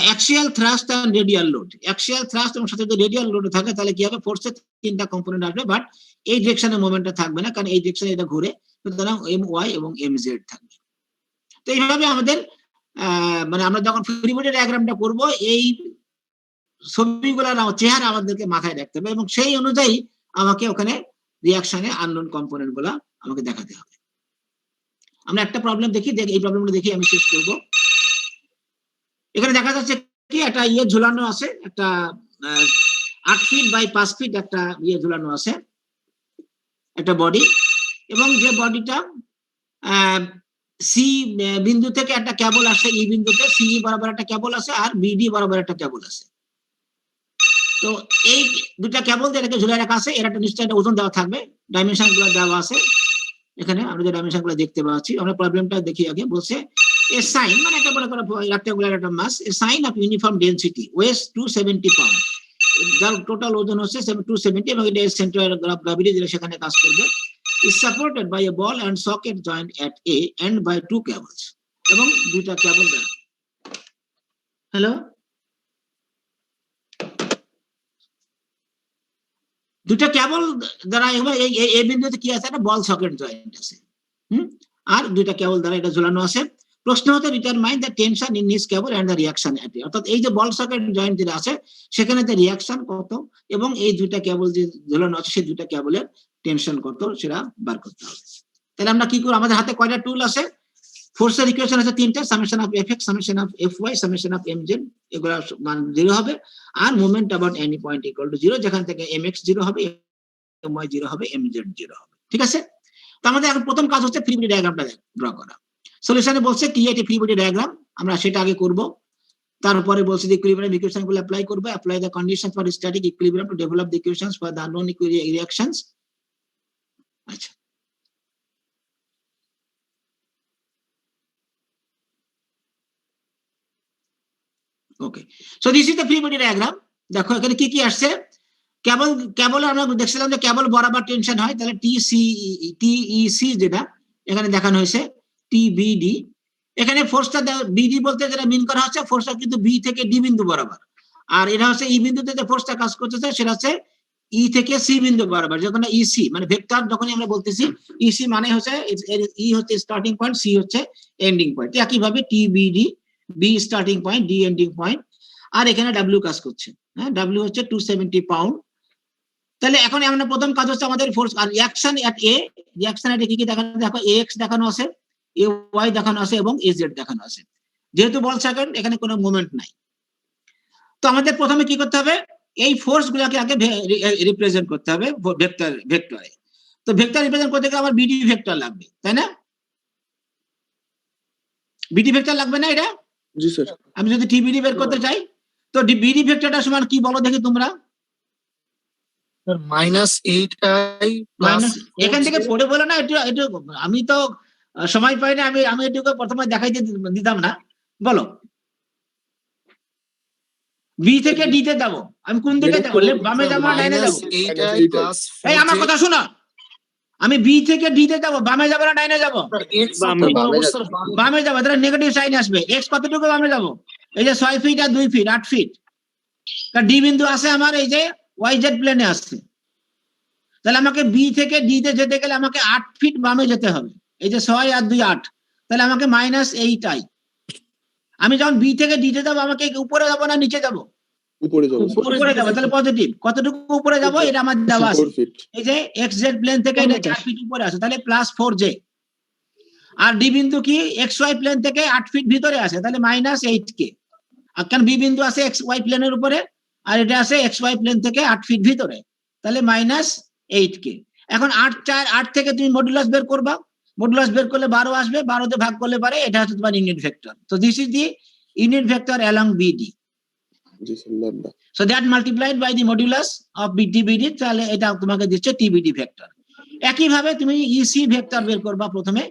axial thrust and radial load, axial thrust এবং সাথে যদি রেডিয়াল লোড থাকে, তাহলে কি হবে? ফোর্সের 3টা কম্পোনেন্ট আসবে, বাট এই ডিরেকশনে মোমেন্টটা থাকবে না, কারণ এই ডিরেকশনে এটা ঘুরে, সুতরাং এম ওয়াই এবং এম জেড থাকবে। তো এইভাবে আমাদের মানে আমরা যখন ফ্রি বডি ডায়াগ্রামটা করব, এই ছবিগুলোর চেহারা আমাদেরকে মাথায় রাখতে হবে এবং সেই অনুযায়ী আমাকে ওখানে রিয়াকশনে আননোন কম্পোনেন্ট গুলা আমাকে দেখাতে হবে। আমরা একটা প্রবলেম দেখি, এই প্রবলেমটা দেখি আমি শেষ করব। এখানে দেখা যাচ্ছে কি একটা ইয়ে ঝুলানো আছে, একটা 8 ফিট বাই 5 ফিট একটা ইয়ে ঝুলানো আছে, একটা বডি, এবং যে বডিটা সি বিন্দু থেকে একটা কেবল আসছে, ই বিন্দুতে সি বরাবর একটা কেবল আছে আর বিডি বরাবর একটা কেবল আছে। তো এই দুটা কেবল যেটাকে ঝুলে রাখা আছে, এর একটা নিশ্চয়ই একটা ওজন দেওয়া থাকবে, ডাইমেনশন গুলো দেওয়া আছে এখানে, আমরা যে ডাইমেনশন গুলো দেখতে পাচ্ছি। আমরা প্রবলেমটা দেখি আগে। বলছে এ সাইন, মানে একটা বড় করে রেক্টাঙ্গুলার একটা mass, a sign of uniform density, weight 270 pound, যার টোটাল ওজন হচ্ছে 270 এবং এটা সেন্টার অফ গ্র্যাভিটি যেটা সেখানে কাজ করবে, is supported by a ball and socket joint at A and by 2 cables, এবং 2টা কেবল দ্বারা। হ্যালো, 2টা কেবল দ্বারা এই বিন্দুতে কি আছে? একটা বল সকেট জয়েন্ট আছে, আর 2টা কেবল দ্বারা এটা ঝুলানো আছে। প্রশ্ন হতে determine the tension in this cable and the reaction at A, অর্থাৎ এই যে বল সকেট জয়েন্ট যেটা আছে সেখানে যে রিঅ্যাকশন কত এবং এই 2টা কেবল যে ঝুলানো আছে সেই 2টা কেবলের টেনশন কত সেটা বার করতে হবে। তাহলে আমরা কি করব? আমাদের হাতে কয়টা টুল আছে? ফোর্সের ইকুয়েশন আছে 3টা, summation of F X, summation of F Y, summation of M Z, এগুলা মান 0 হবে, আর moment about any point equal to 0, যেখান থেকে এম এক্স 0 হবে, এম ওয়াই 0 হবে, এম জেড 0 হবে। ঠিক আছে? তো আমাদের এখন প্রথম কাজ হচ্ছে ফ্রি বডি ডায়াগ্রামটা ড্র করা। সলিউশনে বলছে create a free body diagram, আমরা সেটা আগে করব। তারপরে বলছে যে ইকুইলিব্রিয়াম ইকুয়েশন গুলো অ্যাপ্লাই করবে, apply the condition for static equilibrium to develop the equations for the unknown reactions. আচ্ছা, okay, so this is the free body diagram. দেখো এখানে কি কি আসছে। কেবল আমরা দেখছিলাম যে কেবল বরাবর টেনশন হয়, তাহলে টিইসি যেটা এখানে দেখানো হয়েছে, টিবিডি। এখানে ফোর্সটা বিডি বলতে যেটা মিন করা হচ্ছে, ফোর্সটা কিন্তু বি থেকে ডি বিন্দু বরাবর, আর এটা হচ্ছে ই বিন্দুতে যে ফোর্সটা কাজ করতেছে সেটা হচ্ছে ই থেকে সি বিন্দু বরাবর যখন ইসি মানে ভেক্টর যখনই আমরা বলতেছি ইসি মানে হচ্ছে ই হচ্ছে স্টার্টিং পয়েন্ট, সি হচ্ছে এন্ডিং পয়েন্ট। একইভাবে T BD, B starting point, D ending point, আর এখানে ডাব্লিউ কাজ করছে। হ্যাঁ, ডাব্লিউ হচ্ছে 270 পাউন্ড। তাহলে এখন আমরা প্রথম কাজ হচ্ছে আমাদের force R reaction at A, reaction এট কি কি দেখানো, দেখো এক্স দেখানো আছে, এ ওয়াই দেখানো আছে এবং এ জেড দেখানো আছে। যেহেতু বল সেকেন্ড এখানে কোনো মুভমেন্ট নাই, তো আমাদের প্রথমে কি করতে হবে, এই ফোর্স গুলাকে আগে রিপ্রেজেন্ট করতে হবে ভেক্টরে। তো ভেক্টর রিপ্রেজেন্ট করতে গেলে আমার বিডি ভেক্টর লাগবে, তাই না? বিডি ভেক্টর লাগবে না এটা? জি স্যার। আমি যদি টিবিডি বের করতে চাই, তো বিডি ভেক্টরটা সমান কি বলো দেখি তোমরা? -8i মাইনাস এখান থেকে পড়ে বলো না, একটু একটু আমি তো সময় পাই না, আমি এটুকু প্রথমে দেখাইতে দিতাম না। বলো বি থেকে ডি তে যাবো, আমি কোন দিকে যাবো? বামে যাবো না ডাইনে যাবো? -8i plus এই আমার কথা শোনো, আমি বি থেকে ডি তে যাবো, বামে যাবো না ডাইনে যাবো? বামে যাবো, তাহলে নেগেটিভ সাইন আসবে। এক্স কতটুকু বামে যাবো? এই যে 6 ফিট আর 2 ফিট 8 ফিট। কারণ ডি বিন্দু আছে আমার এই যে ওয়াই জেড প্লেনে আসছে, তাহলে আমাকে বি থেকে ডি তে যেতে গেলে আমাকে 8 ফিট বামে যেতে হবে। এই যে 6 আর 2 8, তাহলে আমাকে -8i। আমি যখন বি থেকে ডি তে যাবো, আমাকে উপরে যাবো না নিচে যাবো? উপরে যাবো উপরে যাবো, তাহলে পজিটিভ। কতটুকু উপরে যাবো এটা আমার দেওয়া আছে, 4 ফিট। এই যে এক্স জেড প্লেন থেকে এটা 4 ফিট উপরে আছে, তাহলে +4j। আর ডি বিন্দু কি এক্স ওয়াই প্লেন থেকে 8 ফিট ভিতরে আছে, তাহলে -8k। আর কারণ বি বিন্দু আছে এক্স ওয়াই প্লেনের উপরে, আর এটা আছে এক্স ওয়াই প্লেন থেকে 8 ফিট ভিতরে, তাহলে -8k। এখন 8 থেকে তুমি মডুলাস বের করবা, মডুলাস বের করলে 12 আসবে, 12 তে ভাগ করলে পারে, এটা হচ্ছে তোমার ইউনিট ভেক্টর। তো this is the unit vector along BD. G sir, লম্বা। So that multiplied by the modulus of TBD, তাহলে এটা তোমাকে দিচ্ছে টিবিডি ভেক্টর। একইভাবে তুমি ইসি ভেক্টর বের করবা প্রথমে।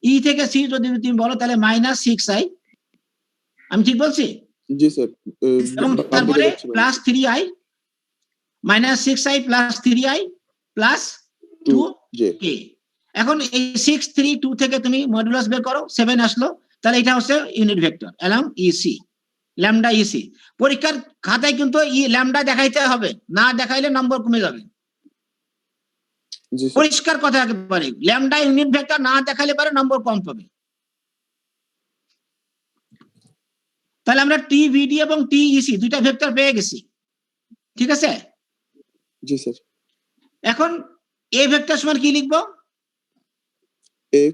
ই থেকে সি যদি তুমি বলো তাহলে -6i, আমি ঠিক বলছি? জি স্যার। এবং তারপরে +3i, -6i + 3i + 2k। এখন এই 6 3 2 থেকে তুমি মডুলাস বের করো, 7 আসলো, তাহলে এটা হচ্ছে unit vector along EC, lambda EC. পরীক্ষার খাতায় কিন্তু ল্যামডা দেখাইতে হবে, না দেখাইলে নম্বর কমে যাবে। জি স্যার। পরিষ্কার কথা একেবারে, ল্যামডা ইউনিট ভেক্টর না দেখাইলে পারে নম্বর কম পাবে। তাহলে আমরা টিভিডি এবং টিইসি দুইটা ভেক্টর পেয়ে গেছি, ঠিক আছে? জি স্যার। এখন এ ভেক্টর সমান কি লিখবো?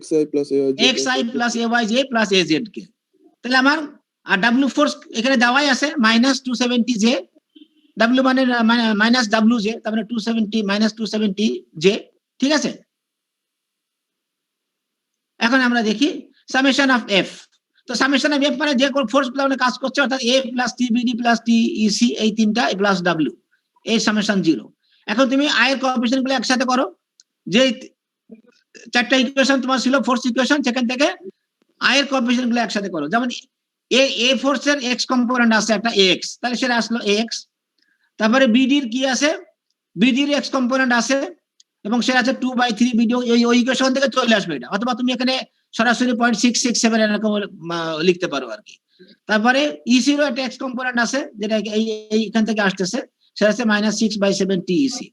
xi plus ay xi plus ayj plus az কে। তাহলে আমার আর ডাব্লিউ ফোর্স এখানে দেওয়াই আছে -270j, ডাব্লিউ মানে -wj, তার মানে 270 -270j, ঠিক আছে? এখন আমরা দেখি সামেশন অফ এফ। তো সামেশন অফ এফ মানে যে কোন ফোর্স গুলো কাজ করছে, অর্থাৎ এ প্লাস টিবিডি প্লাস টিইসি, এই তিনটা প্লাস ডাব্লিউ, এই সামেশন 0। এখন তুমি আই এর কোএফিসিয়েন্ট গুলো একসাথে করো, যে চারটা ইকুয়েশন তোমার ছিল ফোর্স ইকুয়েশন, সেখান থেকে আই এর কোএফিসিয়েন্ট গুলো একসাথে করো। যেমন এ ফোর্সের এক্স কম্পোনেন্ট আছে একটা এক্স, তাহলে সেটা আসলো এক্স। তারপরে বিডির কি আছে, বিডির এক্স কম্পোনেন্ট আছে এবং সেটা আছে 2/3 বিডি, ওই ইকুয়েশন থেকে চলে আসবে এটা, অথবা তুমি এখানে সরাসরি 0.667 এরকম লিখতে পারো আর কি। তারপরে ইসিরও একটা এক্স কম্পোনেন্ট আছে, যেটা এইখান থেকে আসতেছে, সেটা আছে -6/7 টিইসি।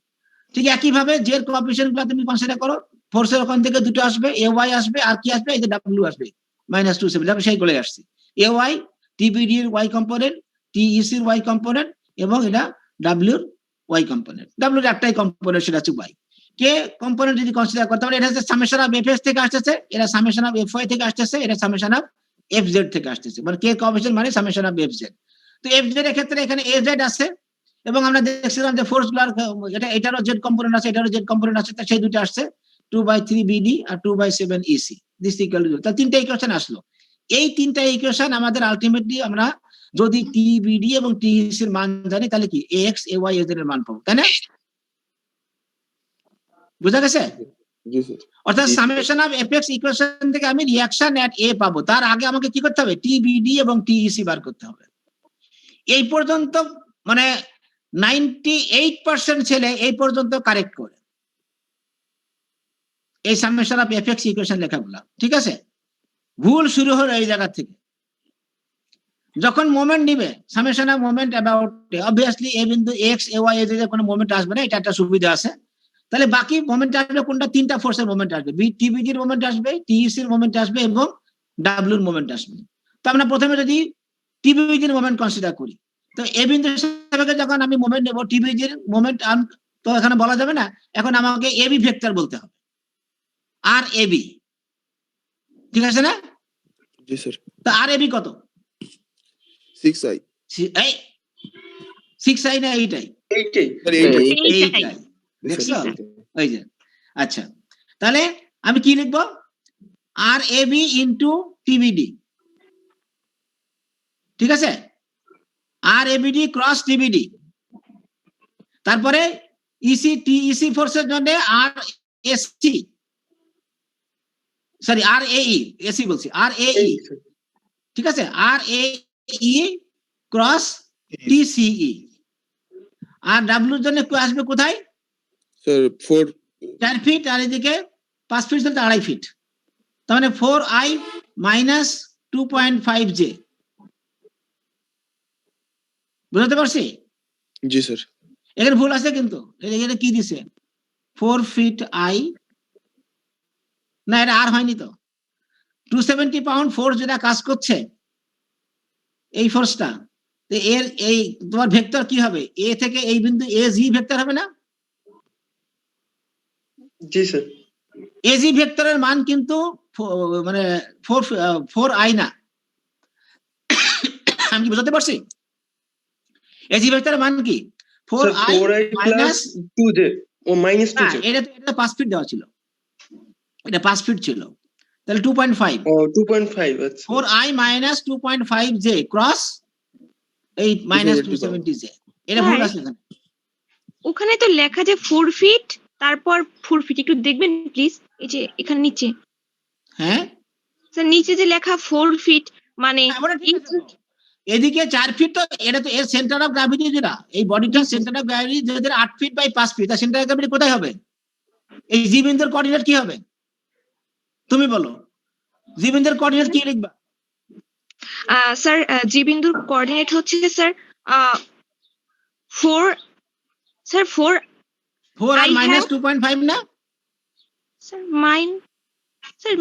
ঠিক একইভাবে যে কোএফিসিয়েন্ট গুলো তুমি কনসিডার করো, ফোর্সের ওখান থেকে দুটো আসবে, এ ওয়াই আসবে, আর কি আসবে, এই যে ডাব্লিউ আসবে -270, যেমন সেইগুলো আসছে। এ ওয়াই টিবিডি এর ওয়াই কম্পোনেন্ট, টিইসি এর ওয়াই কম্পোনেন্ট, এবং এটা ডাব্লিউ এর ওয়াই কম্পোনেন্ট। ডাব্লিউ এর একটাই কম্পোনেন্ট, সেটা হচ্ছে ওয়াই। কে কম্পোনেন্ট যদি কনসিডার করতে পারে, এটা হচ্ছে সামেশন অফ এফএস থেকে আসতেছে, এটা সামেশন অফ এফওয়াই থেকে আসতেছে, এটা সামেশন অফ এফজেড থেকে আসতেছে, মানে কে কোএফিসিয়েন্ট মানে সামেশন অফ এফজেড। তো এফজেড এর ক্ষেত্রে এখানে এজেড আছে, এবং আমরা দেখছিলাম যে ফোর্স গুলার এটারও জেড কম্পোনেন্ট আছে, এটারও জেড কম্পোনেন্ট আছে, সেই দুটো আসছে 2/3 বিডি আর 2/7 ইসি, দিস ইকুয়াল টু 0। তাহলে তিনটা ইকুয়েশন আসলো। এই তিনটা ইকুয়েশন আমাদের আলটিমেটলি আমরা যদি টিবিডি এবং টিইসি এর মান জানি, তাহলে কি এক্স এ ওয়াই এজেড এর মান পাবো, তাই না? বুঝা গেছে? জি স্যার। অর্থাৎ সামেশন অফ এফএক্স ইকুয়েশন থেকে আমি রিঅ্যাকশন এট এ পাবো, তার আগে আমাকে কি করতে হবে, টিবিডি এবং টিইসি বার করতে হবে। এই পর্যন্ত মানে 98% ছেলে এই পর্যন্ত কারেক্ট করে এই সামেশন অফ এফএক্স ইকুয়েশন লেখাগুলা, ঠিক আছে? ভুল শুরু হলো এই জায়গা থেকে। যখন মোমেন্ট নিবে summation of moment about obviously A বিন্দু এক্স এ ওয়াই এজ এর কোনো মোমেন্ট আসবে না, এটা একটা সুবিধা আছে। তাহলে বাকি মোমেন্ট আসবে কোনটা? তিনটা ফোর্সের মোমেন্ট আসবে, টিবিজির মোমেন্ট আসবে, টিইসির মোমেন্ট আসবে এবং ডাব্লিউর মোমেন্ট আসবে। তো আমরা প্রথমে যদি টিবিজির মোমেন্ট কনসিডার করি, তো এ বিন্দু হিসাবে যখন আমি মোমেন্ট নেব টিবিজির মোমেন্ট, তো এখানে বলা যাবে না, এখন আমাকে এবি ভেক্টর বলতে হবে, আর এবি, ঠিক আছে না? জি স্যার। তো আর এবি কত? 6i এই 6i না এইটাই? স্যার, এইটাই দেখছো ওই যে। আচ্ছা, তাহলে আমি কি লিখবো? আর এবি ইন্টু টিবিডি, ঠিক আছে? আর এবিডি ক্রস টিবিডি, তারপরে ইসি টিইসি ফোর্সের জন্য আর এসি, সরি আর এই এসি বলছি, আর এই, ঠিক আছে? আর এই ক্রস টিসিই। আর ডাব্লিউর জন্য আসবে কোথায়? স্যার 4 4 ফিট, আর এদিকে 5 ফিট, তাহলে 2.5 ফিট, তার মানে 4i মাইনাস 2.5j। বুঝতে পারছি? জি স্যার। এখানে ভুল আছে কিন্তু, এখানে কি দিছে? 4 ফিট আই, না এটা আর হয়নি তো। 270 পাউন্ড ফোর্স যেটা কাজ করছে, এই ফোর্সটা, এর এই তোমার ভেক্টর কি হবে? এ থেকে এই বিন্দু এ জি ভেক্টর হবে না? জি স্যার। এজি ভেক্টরের মান কিন্তু মানে 4i না। আমি কি বুঝতে পারছি? এজি ভেক্টরের মান কি? 4i মাইনাস 2j ও মাইনাস 2j। এটা 5 ফিট দেওয়া ছিল, এটা 5 ফিট ছিল, তাহলে 2.5। ও 2.5 আচ্ছা। 4i মাইনাস 2.5j ক্রস এই মাইনাস 270j, এটা ভুল আছে এখানে। ওখানে তো লেখা যে 4 ফিট, তারপর 4 ফিট, একটু দেখবেন প্লিজ, এই যে এখানে নিচে। হ্যাঁ স্যার নিচে যে লেখা 4 ফিট মানে এদিকে 4 ফিট, তো এটা তো এর সেন্টার অফ গ্র্যাভিটি, যেটা এই বডিটার সেন্টার অফ গ্র্যাভিটি যেটা 8 ফিট বাই 5 ফিট, তার সেন্টার অফ গ্র্যাভিটি কোথায় হবে? এই জি বিন্দুর কোঅর্ডিনেট কি হবে তুমি বলো? জি বিন্দুর কোঅর্ডিনেট কি লিখবা? স্যার জি বিন্দুর কোঅর্ডিনেট হচ্ছে স্যার 4, স্যার 4 আর মাইনাস 2.5 না? স্যার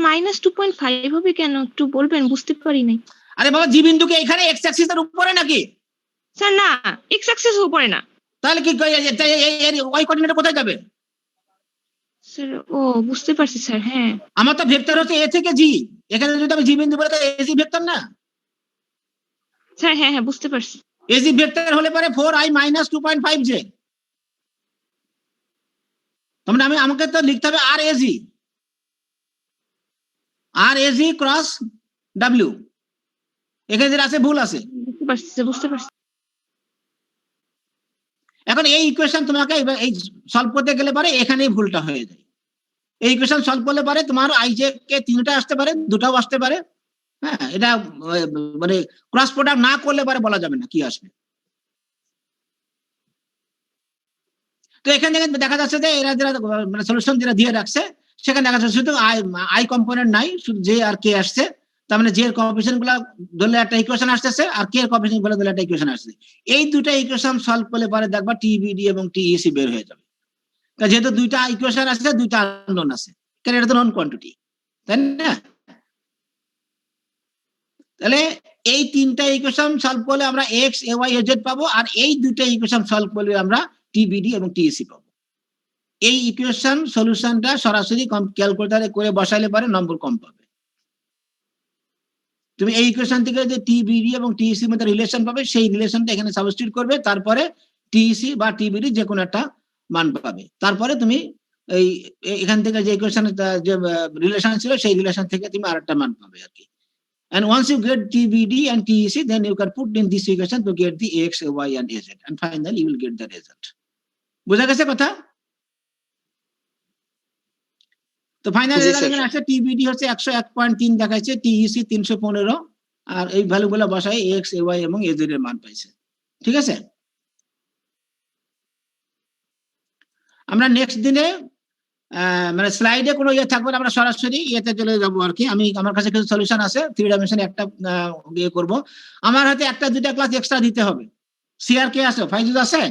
মাইনাস 2.5 হবে কেন, একটু বলবেন, বুঝতে পারি নাই। আরে বাবা, জি বিন্দুকে এখানে এক্স অ্যাক্সিস এর উপরে নাকি? স্যার না, এক্স অ্যাক্সিস উপরে না। তাহলে কি ওয়াই কোঅর্ডিনেট কোথায় যাবে? স্যার ও বুঝতে পারছি স্যার, হ্যাঁ। আমার তো ভেক্টর হচ্ছে এ থেকে জি, এখানে যদি আমি জি বিন্দু বলে, তাহলে এজি ভেক্টর না? স্যার হ্যাঁ হ্যাঁ বুঝতে পারছি। এজি ভেক্টর হলে পরে 4i মাইনাস 2.5j, তার মানে আমাকে তো লিখতে হবে আর এজি ক্রস ডাব্লিউ, এখানে যেটা আছে ভুল আছে। বুঝতে পারছি। এখন এই ইকুয়েশন তোমাকে এই সলভ করতে গেলে পরে এখানেই ভুলটা হয়ে যায়। এই ইকুয়েশন সলভ করলে পরে তোমার আইজে কে 3টা আসতে পারে, 2টাও আসতে পারে। হ্যাঁ, এটা মানে ক্রস প্রোডাক্ট না করলে পরে বলা যাবে না কি আসবে। তো এখান থেকে দেখা যাচ্ছে যে এরা যারা মানে সলিউশন যেটা দিয়ে রাখছে, সেখানে দেখা যাচ্ছে শুধু আই কম্পোনেন্ট নাই, শুধু জে আর কে আসছে। তার মানে জে এর কোএফিসিয়েন্ট গুলা ধরলে একটা ইকুয়েশন আসতেছে, আর কে এর কোএফিসিয়েন্ট গুলো ধরলে একটা ইকুয়েশন আসছে। এই দুটো ইকুয়েশন সলভ করলে পরে দেখবা টিবিডি এবং টিইসি বের হয়ে যাবে। যেহেতু দুইটা ইকুয়েশন আছে, দুইটা আননোন আছে, কারণ এটা তো নন কোয়ান্টিটি, তাই না? তাহলে এই 3টা ইকুয়েশন সলভ করলে আমরা এক্স এ ওয়াই জেড পাবো, আর এই দুইটা ইকুয়েশন সলভ করলে আমরা টিবিডি এবং টিইসি পাবো। এই ইকুয়েশন সলিউশনটা সরাসরি ক্যালকুলেটরে করে বসাইলে পরে নম্বর কম পাবে। তুমি এই ইকুয়েশন থেকে যে টিবিডি এবং টিইসির মধ্যে রিলেশন পাবে, সেই রিলেশনটা এখানে সাবস্টিটিউট করবে, তারপরে টিইসি বা টিবিডি যে কোনো একটা মান পাবে। তারপরে তুমি এই এখান থেকে যে ইকুয়েশন যে রিলেশন ছিল, সেই রিলেশন থেকে তুমি আরেকটা মান পাবে আর কি। And once you get TBD and TEC, then you can put in this equation to get the AX, Y, and AZ, and finally you will get the result. বুঝা গেছে কথা? তো ফাইনাল রেজাল্ট এখানে আসছে, TBD হচ্ছে 101.3 দেখাচ্ছে, TEC 315, আর এই ভ্যালুগুলো বসাই AX, AY এবং AZ এর মান পাইছে। ঠিক আছে? আমরা নেক্সট দিনে মানে স্লাইডে কোনো ইয়ে থাকবে না, আমরা সরাসরি ইয়েতে চলে যাবো আর কি। আমি আমার কাছে কিছু সলিউশন আছে, 3 ডাইমেনশনে একটা ইয়ে করব। আমার হাতে একটা দুইটা ক্লাস এক্সট্রা দিতে হবে। সিআর কে আসো, ফাইজুল আছে,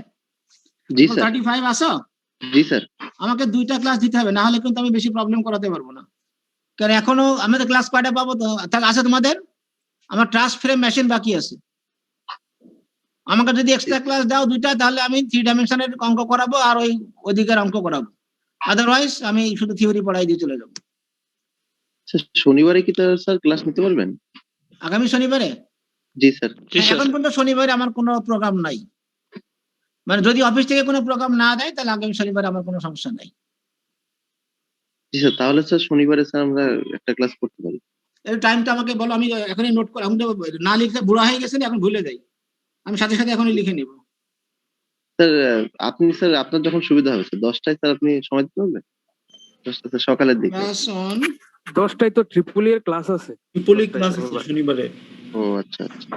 জি স্যার 35 আসো, জি স্যার আমাকে 2টা ক্লাস দিতে হবে, না হলে কিন্তু আমি বেশি প্রবলেম করাতে পারবো না। কারণ এখনো আমাদের ক্লাস কয়টা পাবো তো আছে তোমাদের? আমার ট্রাস্ট ফ্রেম মেশিন বাকি আছে। আমাকে যদি এক্সট্রা ক্লাস দাও 2টা, তাহলে আমি 3 ডাইমেনশনের অঙ্ক করাবো আর ওই ওদিকের অঙ্ক করাবো। আদারওয়াইজ আমি শুধু থিওরি পড়াই দিয়ে চলে যাবো। স্যার শনিবারে কি তাহলে স্যার ক্লাস নিতে পারবেন? আগামী শনিবারে? জি স্যার এখন পর্যন্ত শনিবারে আমার কোনো প্রোগ্রাম নাই, মানে যদি অফিস থেকে কোনো প্রোগ্রাম না দেয় তাহলে আগামী শনিবারে আমার কোনো সমস্যা নাই। জি স্যার তাহলে স্যার শনিবারে স্যার আমরা একটা ক্লাস করতে পারি। এর টাইমটা আমাকে বলো, আমি এখনই নোট করে, আমি তো না লিখতে বুড়া হয়ে গেছেন, এখন ভুলে যাই, আমি সাথে সাথে এখনই লিখে নিব। স্যার আপনি স্যার আপনার যখন সুবিধা হবে স্যার 10টায় স্যার আপনি সময় দিতে পারবেন? 10টা স্যার সকালের দিকে। ক্লাস অন 10টায় তো ট্রিপল এর ক্লাস আছে। শনিবারে। ও আচ্ছা আচ্ছা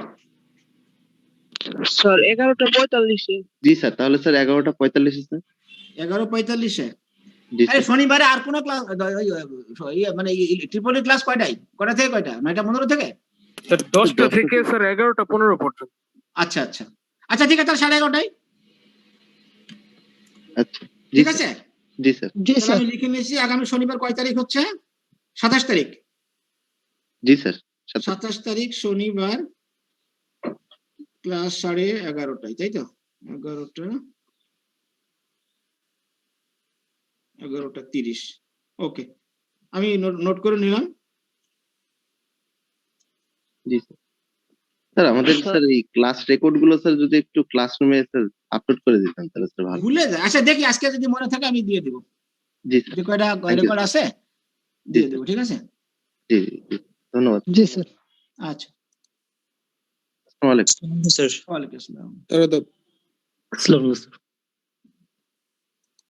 স্যার 11:45-এ। জি স্যার তাহলে স্যার 11:45 স্যার। 11:45-এ? জি আরে স্যার শনিবারে আর কোনো ক্লাস মানে ট্রিপল ক্লাস কয়টায়, কয়টা থেকে কয়টা? 9:15 থেকে? স্যার 10টা থেকে স্যার 11:15 পর্যন্ত। আচ্ছা আচ্ছা আচ্ছা, ঠিক আছে, তাহলে 11:30টায়, আচ্ছা জি ঠিক স্যার আছে। জি স্যার জি তাহলে স্যার আমি লিখে নিয়েছি। আগামী শনিবার কয় তারিখ হচ্ছে? 27 তারিখ। জি স্যার 27 তারিখ শনিবার, ক্লাস 11:30টায়, তাই তো? 11:30। ওকে, আমি নোট করে নিলাম। জি স্যার স্যার আমাদের স্যার এই ক্লাস রেকর্ড গুলো স্যার যদি একটু ক্লাসরুমে স্যার আপলোড করে দিতেন তাহলে স্যার ভালো। ভুলে যায়, আচ্ছা দেখি আজকে যদি মনে থাকে আমি দিয়ে দিব। জি স্যার যে কয়টা Thank you, রেকর্ড আছে দিয়ে sir. দেবো, ঠিক আছে। জি জি ধন্যবাদ। জি স্যার। আচ্ছা, আসসালামু আলাইকুম। স্যার ওয়ালাইকুম আসসালাম। তারা তো আসসালামু আলাইকুম।